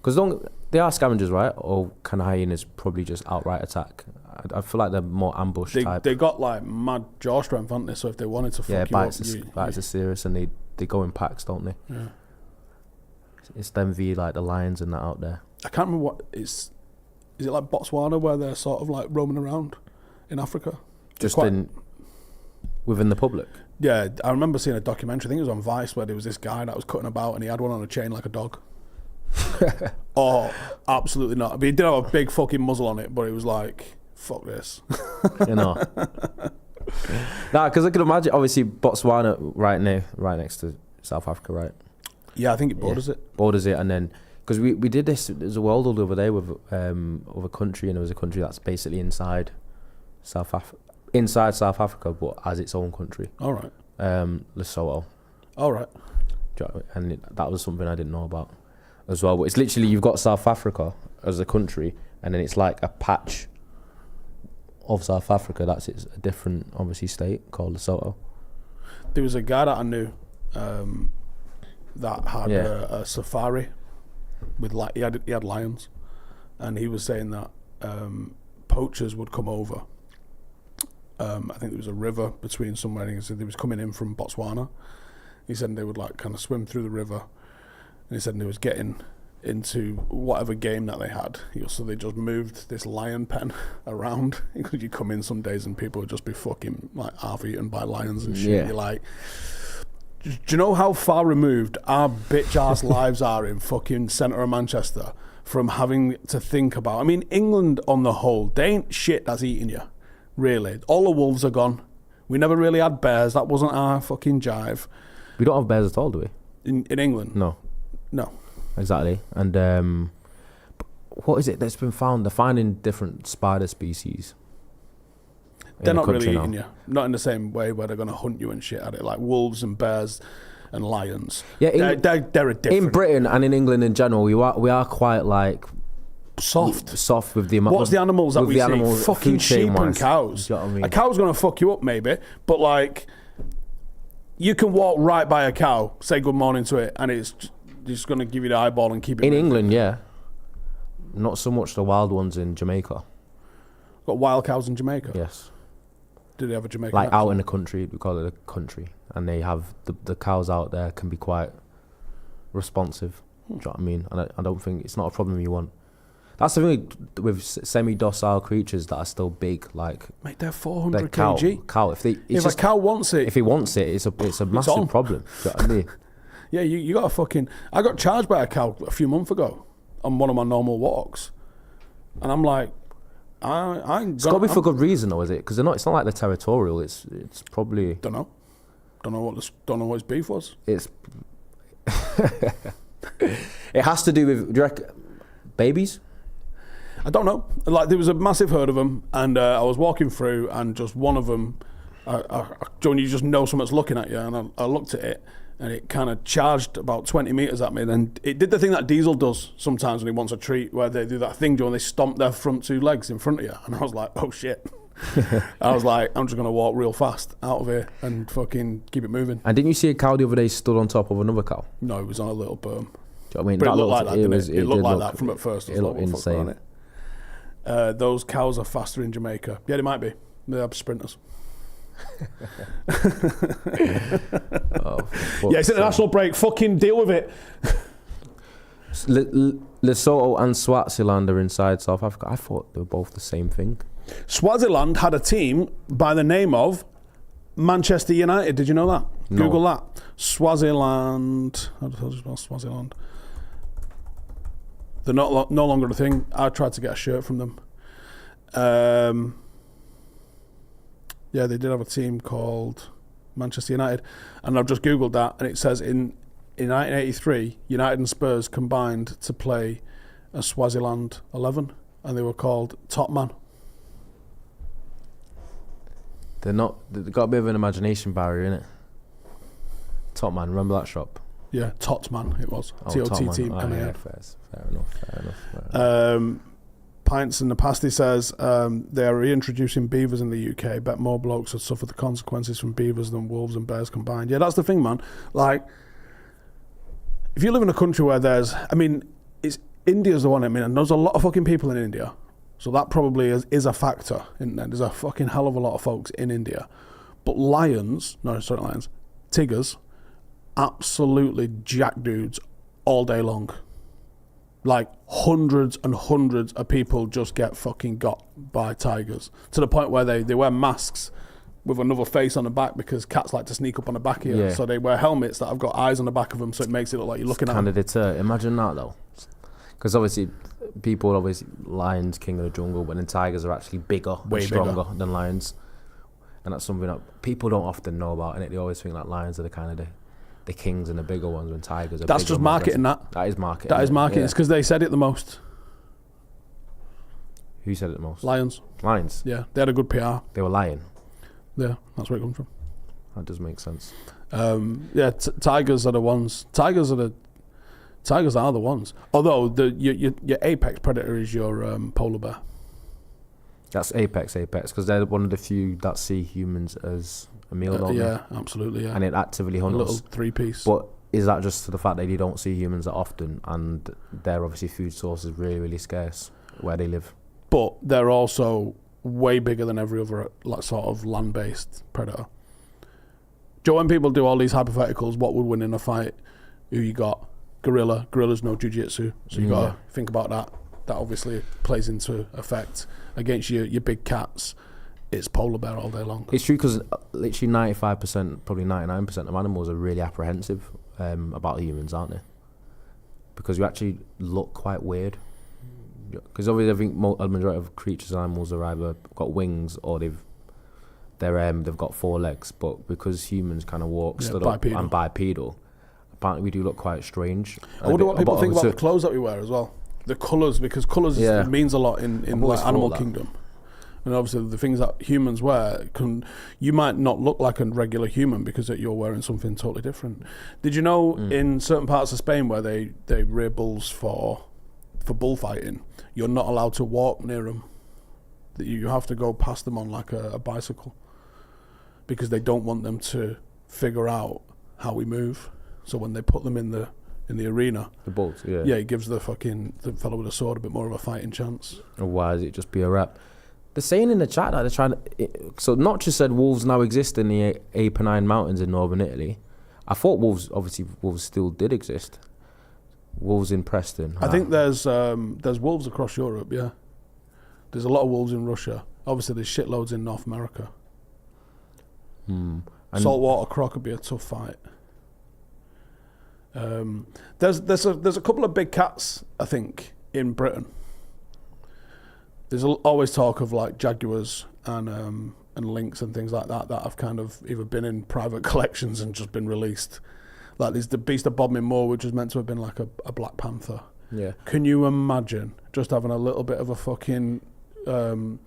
Speaker 2: Because they are scavengers, right? Or can hyenas probably just outright attack? I feel like they're more ambush type.
Speaker 1: They got like mad jaw strength, haven't they? So if they wanted to fuck you up,
Speaker 2: bites are serious, and they go in packs, don't they?
Speaker 1: Yeah.
Speaker 2: It's them like the lions and that out there.
Speaker 1: I can't remember what is it like Botswana where they're sort of like roaming around in Africa?
Speaker 2: Just within the public?
Speaker 1: Yeah, I remember seeing a documentary, I think it was on Vice, where there was this guy that was cutting about and he had one on a chain like a dog. Oh, absolutely not. I mean, he did have a big fucking muzzle on it, but it was like, fuck this.
Speaker 2: You know. Nah, because I can imagine, obviously, Botswana right next to South Africa, right?
Speaker 1: Yeah, I think it borders it.
Speaker 2: Borders it, and then, because we did this, there's a world all over there with a country, and there was a country that's basically inside South Africa, but as its own country.
Speaker 1: All right.
Speaker 2: Lesotho.
Speaker 1: All right.
Speaker 2: And that was something I didn't know about as well. But it's literally, you've got South Africa as a country, and then it's like a patch of South Africa that's a different, obviously, state called Lesotho.
Speaker 1: There was a guy that I knew that had a safari with he had lions, and he was saying that poachers would come over. I think there was a river between somewhere, and he said they was coming in from Botswana, He said they would like kind of swim through the river, and he said they was getting into whatever game that they had. So they just moved this lion pen around. Because you come in some days and people would just be fucking like half eaten by lions and shit.
Speaker 2: Yeah.
Speaker 1: You're like, do you know how far removed our bitch ass lives are in fucking centre of Manchester from having to think about? I mean, England on the whole, they ain't shit that's eating you, really. All the wolves are gone. We never really had bears. That wasn't our fucking jive.
Speaker 2: We don't have bears at all, do we?
Speaker 1: In England?
Speaker 2: No.
Speaker 1: No.
Speaker 2: Exactly. And what is it that's been found? They're finding different spider species.
Speaker 1: They're not really eating you. Not in the same way where they're going to hunt you and shit at it, like wolves and bears and lions.
Speaker 2: Yeah,
Speaker 1: they're a different.
Speaker 2: In Britain and in England in general, we are quite like soft with the amount.
Speaker 1: What's the animals that we see?
Speaker 2: Animals,
Speaker 1: fucking sheep and cows.
Speaker 2: Do you know what I mean?
Speaker 1: A cow's going to fuck you up maybe, but like you can walk right by a cow, say good morning to it, and it's just going to give you the eyeball and keep it
Speaker 2: in
Speaker 1: moving.
Speaker 2: England, yeah. Not so much the wild ones in Jamaica.
Speaker 1: Got wild cows in Jamaica?
Speaker 2: Yes.
Speaker 1: Do they have a Jamaican
Speaker 2: like
Speaker 1: accent?
Speaker 2: out in the country, we call it a country, and they have the cows out there can be quite responsive. Do you know what I mean? And I don't think it's not a problem you want. That's the thing with semi-docile creatures that are still big, like
Speaker 1: mate, they're 400
Speaker 2: cow,
Speaker 1: kg.
Speaker 2: Cow,
Speaker 1: if a cow wants it,
Speaker 2: if he wants it, it's a massive problem. Do you know what I mean?
Speaker 1: Yeah, you got a fucking. I got charged by a cow a few months ago on one of my normal walks, and I'm like,
Speaker 2: It's got to be for good reason, though, is it? Because it's not like they're territorial. It's probably
Speaker 1: don't know what his beef was.
Speaker 2: It's it has to do with, do you reckon, babies?
Speaker 1: I don't know. Like there was a massive herd of them, and I was walking through, and just one of them, John, you just know someone's looking at you, and I looked at it. And it kind of charged about 20 metres at me. Then it did the thing that Diesel does sometimes when he wants a treat, where they do that thing, Joe, and they stomp their front two legs in front of you. And I was like, oh shit. I was like, I'm just going to walk real fast out of here and fucking keep it moving.
Speaker 2: And didn't you see a cow the other day stood on top of another cow?
Speaker 1: No, it was on a little berm.
Speaker 2: Do you know what I mean?
Speaker 1: But
Speaker 2: that
Speaker 1: it looked like that, didn't it? It looked like
Speaker 2: look,
Speaker 1: that from at first.
Speaker 2: It looked insane.
Speaker 1: Those cows are faster in Jamaica. Yeah, they might be. They have sprinters. Yeah, it's international break. Fucking deal with it.
Speaker 2: Lesotho and Swaziland are inside South Africa. I thought they were both the same thing.
Speaker 1: Swaziland had a team by the name of Manchester United. Did you know that?
Speaker 2: No.
Speaker 1: Google that. Swaziland. How do you spell Swaziland? They're no longer a thing. I tried to get a shirt from them. Yeah, they did have a team called Manchester United, and I've just Googled that, and it says in 1983, United and Spurs combined to play a Swaziland 11, and they were called Top Man.
Speaker 2: They've got a bit of an imagination barrier, innit? Top Man, remember that shop?
Speaker 1: Yeah, Tot Man it was. T-O-T-T-M-A-N.
Speaker 2: Yeah, fair enough.
Speaker 1: Pints in the Pasty says they are reintroducing beavers in the UK. Bet more blokes have suffered the consequences from beavers than wolves and bears combined. Yeah, that's the thing, man. Like, if you live in a country where India's the one, and there's a lot of fucking people in India. So that probably is a factor. There's a fucking hell of a lot of folks in India. But tigers, absolutely jack dudes all day long. Like hundreds and hundreds of people just get fucking got by tigers to the point where they wear masks with another face on the back because cats like to sneak up on the back of you. Yeah. So they wear helmets that have got eyes on the back of them, so it makes it look like you're looking at them.
Speaker 2: Kind of deter. Imagine that though, because obviously lions king of the jungle, but then tigers are actually bigger, way stronger than lions, and that's something that people don't often know about. And they always think that lions are the kind of the kings and the bigger ones, when tigers are
Speaker 1: that's just marketing. That
Speaker 2: is marketing.
Speaker 1: That is marketing. Yeah. It's because they said it the most.
Speaker 2: Who said it the most?
Speaker 1: Lions. Yeah, they had a good PR.
Speaker 2: They were lying.
Speaker 1: Yeah, that's where it comes from.
Speaker 2: That does make sense.
Speaker 1: Yeah, tigers are the ones. Tigers are the ones. Although your apex predator is your polar bear.
Speaker 2: That's apex, because they're one of the few that see humans as a meal, don't they?
Speaker 1: Yeah, absolutely, yeah.
Speaker 2: And it actively hunts.
Speaker 1: A little three-piece.
Speaker 2: But is that just to the fact that they don't see humans that often, and their obviously food source is really, really scarce where they live?
Speaker 1: But they're also way bigger than every other sort of land-based predator. Joe, when people do all these hypotheticals, what would win in a fight? Who you got? Gorilla. Gorilla's no jiu-jitsu, so you got to think about that. That obviously plays into effect. Against your big cats, it's polar bear all day long.
Speaker 2: It's true because literally 95%, probably 99% of animals are really apprehensive about humans, aren't they? Because you actually look quite weird. Because obviously I think a majority of creatures and animals are either got wings or they've got 4 legs. But because humans kind of walk stood up and bipedal, apparently we do look quite strange.
Speaker 1: I wonder what people think about the clothes that we wear as well. The colours, because colours means a lot in like animal kingdom. And obviously the things that humans wear, you might not look like a regular human because you're wearing something totally different. Did you know in certain parts of Spain where they rear bulls for bullfighting, you're not allowed to walk near them? You have to go past them on like a bicycle because they don't want them to figure out how we move. So when they put them in the arena,
Speaker 2: the bulls,
Speaker 1: it gives the fellow with a sword a bit more of a fighting chance.
Speaker 2: And why is it just be a rap? They're saying in the chat that they're trying to. So Notch said wolves now exist in the Apennine Mountains in northern Italy. I thought wolves still did exist. Wolves in Preston.
Speaker 1: I think there's wolves across Europe. Yeah, there's a lot of wolves in Russia. Obviously, there's shitloads in North America. Saltwater croc would be a tough fight. There's a couple of big cats, I think, in Britain. There's always talk of like jaguars and lynx and things like that have kind of either been in private collections and just been released. Like there's the beast of Bodmin Moor, which was meant to have been like a black panther.
Speaker 2: Yeah.
Speaker 1: Can you imagine just having a little bit of a fucking little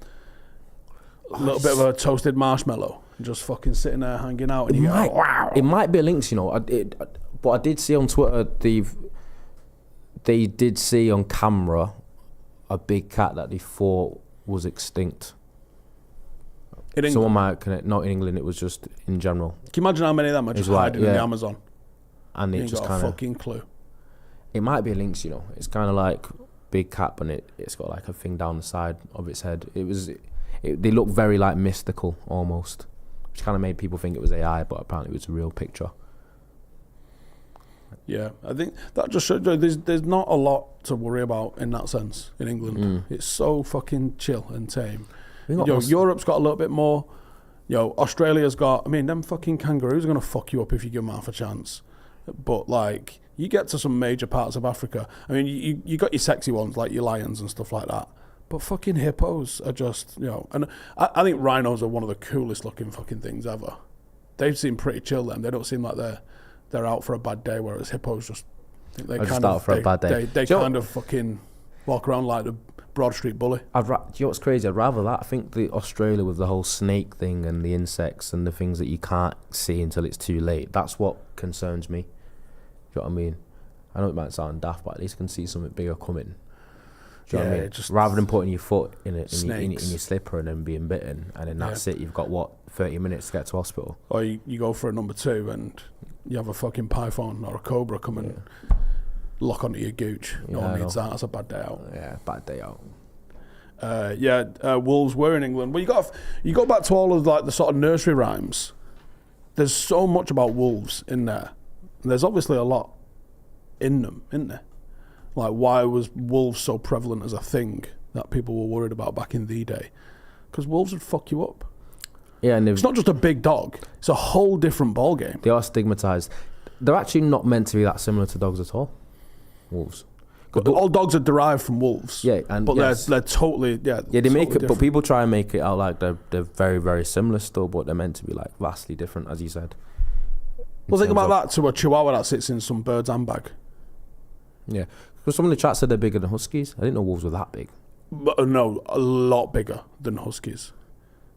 Speaker 1: bit of a toasted marshmallow and just fucking sitting there hanging out? And wow.
Speaker 2: It might be a lynx, you know. But I did see on Twitter they did see on camera a big cat that they thought was extinct.
Speaker 1: In England?
Speaker 2: Someone might connect. Not in England. It was just in general.
Speaker 1: Can you imagine how many of them are just hiding in the Amazon?
Speaker 2: And it just kind of
Speaker 1: fucking clue.
Speaker 2: It might be a lynx, you know. It's kind of like big cat, and it's got like a thing down the side of its head. They look very like mystical almost, which kind of made people think it was AI, but apparently it was a real picture. Yeah,
Speaker 1: I think that just shows there's not a lot to worry about in that sense in England. It's so fucking chill and tame. Europe's got a little bit more. Australia's got. I mean, them fucking kangaroos are gonna fuck you up if you give them half a chance. But like, you get to some major parts of Africa. I mean, you got your sexy ones like your lions and stuff like that. But fucking hippos are just, and I think rhinos are one of the coolest looking fucking things ever. They seem pretty chill. Them. They don't seem like they're out for a bad day, whereas hippos just think they kind of
Speaker 2: for a bad day.
Speaker 1: They kind of fucking walk around like the Broad Street bully.
Speaker 2: Do you know what's crazy? I'd rather that. I think the Australia with the whole snake thing and the insects and the things that you can't see until it's too late. That's what concerns me. Do you know what I mean? I know it might sound daft, but at least I can see something bigger coming. Do you know what I mean? Rather than putting your foot in your slipper and then being bitten, and then that's it. You've got 30 minutes to get to hospital.
Speaker 1: Or you go for a number 2 and you have a fucking python or a cobra come and lock onto your gooch. No one needs that. That's a bad day out.
Speaker 2: Yeah, bad day out.
Speaker 1: Wolves were in England. Well, you go back to all of like the sort of nursery rhymes. There's so much about wolves in there. And there's obviously a lot in them, isn't there? Like, why was wolves so prevalent as a thing that people were worried about back in the day? Because wolves would fuck you up.
Speaker 2: Yeah, and
Speaker 1: it's not just a big dog. It's a whole different ball game.
Speaker 2: They are stigmatised. They're actually not meant to be that similar to dogs at all. Wolves.
Speaker 1: But all dogs are derived from wolves.
Speaker 2: Yeah,
Speaker 1: they're totally they
Speaker 2: make
Speaker 1: totally
Speaker 2: it.
Speaker 1: different.
Speaker 2: But people try and make it out like they're very, very similar still, but they're meant to be like vastly different, as you said.
Speaker 1: Well, think about that to a chihuahua that sits in some bird's handbag.
Speaker 2: Yeah, because some of the chat said they're bigger than huskies. I didn't know wolves were that big.
Speaker 1: But no, a lot bigger than huskies.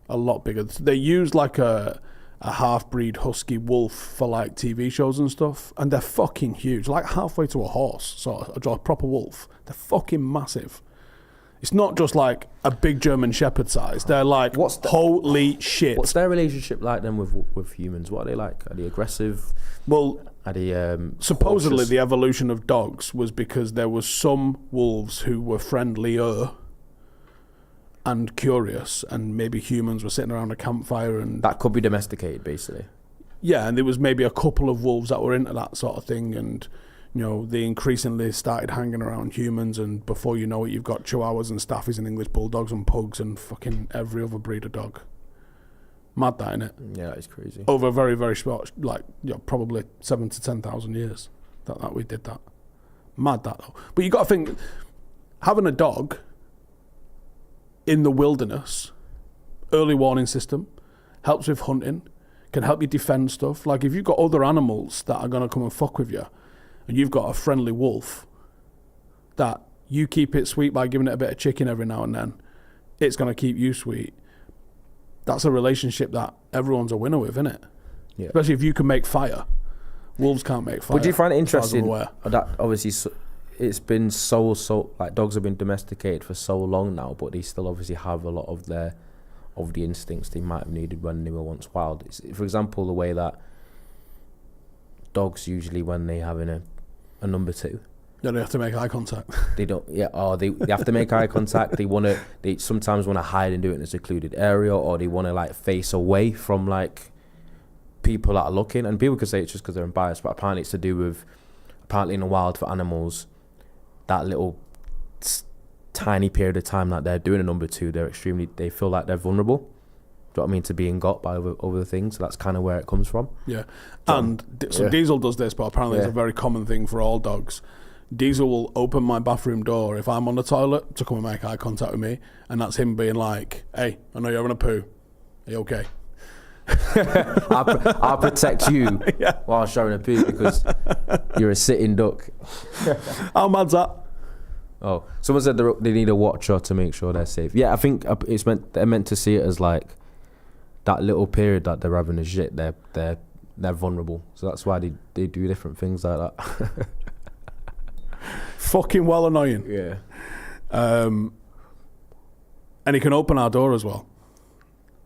Speaker 1: A lot bigger. They use like a half-breed husky wolf for like TV shows and stuff, and they're fucking huge, like halfway to a horse, sort of a proper wolf. They're fucking massive. It's not just like a big German Shepherd size. They're like, holy shit.
Speaker 2: What's their relationship like then with humans? What are they like? Are they aggressive?
Speaker 1: Well,
Speaker 2: are they
Speaker 1: supposedly
Speaker 2: cautious?
Speaker 1: The evolution of dogs was because there was some wolves who were friendlier and curious, and maybe humans were sitting around a campfire and...
Speaker 2: That could be domesticated, basically.
Speaker 1: Yeah, and there was maybe a couple of wolves that were into that sort of thing, and you know, they increasingly started hanging around humans, and before you know it, you've got Chihuahuas and Staffies and English Bulldogs and Pugs and fucking every other breed of dog. Mad that, innit?
Speaker 2: Yeah, it's crazy.
Speaker 1: Over a very, very short, like, you know, probably 7,000 to 10,000 years that we did that. Mad that, though. But you got to think, having a dog in the wilderness, early warning system, helps with hunting, can help you defend stuff. Like, if you've got other animals that are going to come and fuck with you, and you've got a friendly wolf that you keep it sweet by giving it a bit of chicken every now and then, it's going to keep you sweet. That's a relationship that everyone's a winner with, isn't it?
Speaker 2: Yeah.
Speaker 1: Especially if you can make fire. Wolves can't make fire.
Speaker 2: But do you find it interesting
Speaker 1: that
Speaker 2: obviously it's been so like dogs have been domesticated for so long now, but they still obviously have a lot of the instincts they might have needed when they were once wild. It's, for example, the way that dogs usually, when they having a number two,
Speaker 1: yeah, they have to make eye contact.
Speaker 2: They don't. Yeah, or they have to make eye contact. They sometimes want to hide and do it in a secluded area, or they want to like face away from like people that are looking. And people could say it's just because they're biased, but apparently it's to do with, apparently in the wild for animals, that little tiny period of time that they're doing a number two, they feel like they're vulnerable. Do you know what I mean? To being got by other things. So that's kind of where it comes from.
Speaker 1: Yeah. And so Diesel does this, but apparently it's a very common thing for all dogs. Diesel will open my bathroom door if I'm on the toilet to come and make eye contact with me, and that's him being like, hey, I know you're having a poo. Are you okay?
Speaker 2: I'll protect you while showing a poo because you're a sitting duck.
Speaker 1: How mad's that?
Speaker 2: Oh, someone said they need a watcher to make sure they're safe. Yeah, I think they're meant to see it as like that little period that they're having a shit. They're vulnerable, so that's why they do different things like that.
Speaker 1: Fucking well annoying.
Speaker 2: Yeah.
Speaker 1: And he can open our door as well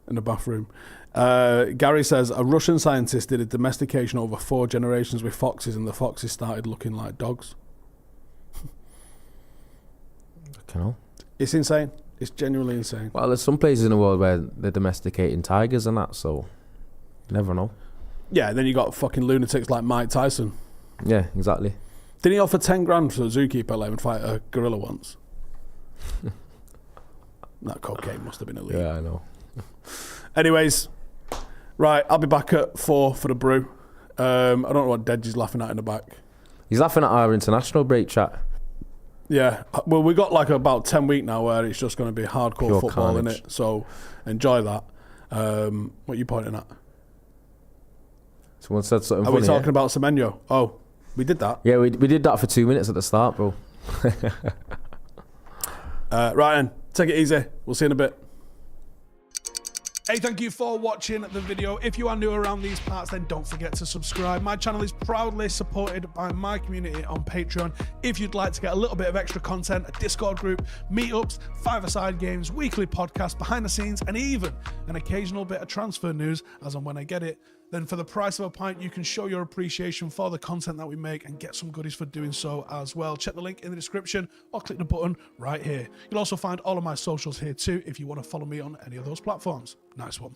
Speaker 1: in the bathroom. Gary says a Russian scientist did a domestication over 4 generations with foxes, and the foxes started looking like dogs. It's insane. It's genuinely insane.
Speaker 2: Well, there's some places in the world where they're domesticating tigers and that, so you never know.
Speaker 1: Yeah, then you got fucking lunatics like Mike Tyson.
Speaker 2: Yeah, exactly.
Speaker 1: Didn't he offer 10 grand for a zookeeper let him fight a gorilla once? That cocaine must have been illegal.
Speaker 2: Yeah, I know.
Speaker 1: Anyways, right, I'll be back at 4 for the brew. I don't know what Deji's laughing at in the back.
Speaker 2: He's laughing at our international break chat.
Speaker 1: Yeah, well, we got like about 10 weeks now where it's just going to be hardcore
Speaker 2: Pure
Speaker 1: football,
Speaker 2: carnage.
Speaker 1: innit? So enjoy that. What are you pointing at?
Speaker 2: Someone said something
Speaker 1: Are
Speaker 2: funny.
Speaker 1: we talking about Semenyo? Oh, we did that.
Speaker 2: Yeah, we did that for 2 minutes at the start, bro.
Speaker 1: Right then, take it easy. We'll see you in a bit. Hey, thank you for watching the video. If you are new around these parts, then don't forget to subscribe. My channel is proudly supported by my community on Patreon. If you'd like to get a little bit of extra content, a Discord group, meetups, 5-a-side games, weekly podcasts, behind the scenes, and even an occasional bit of transfer news as and when I get it, then for the price of a pint, you can show your appreciation for the content that we make and get some goodies for doing so as well. Check the link in the description or click the button right here. You'll also find all of my socials here too if you want to follow me on any of those platforms. Nice one.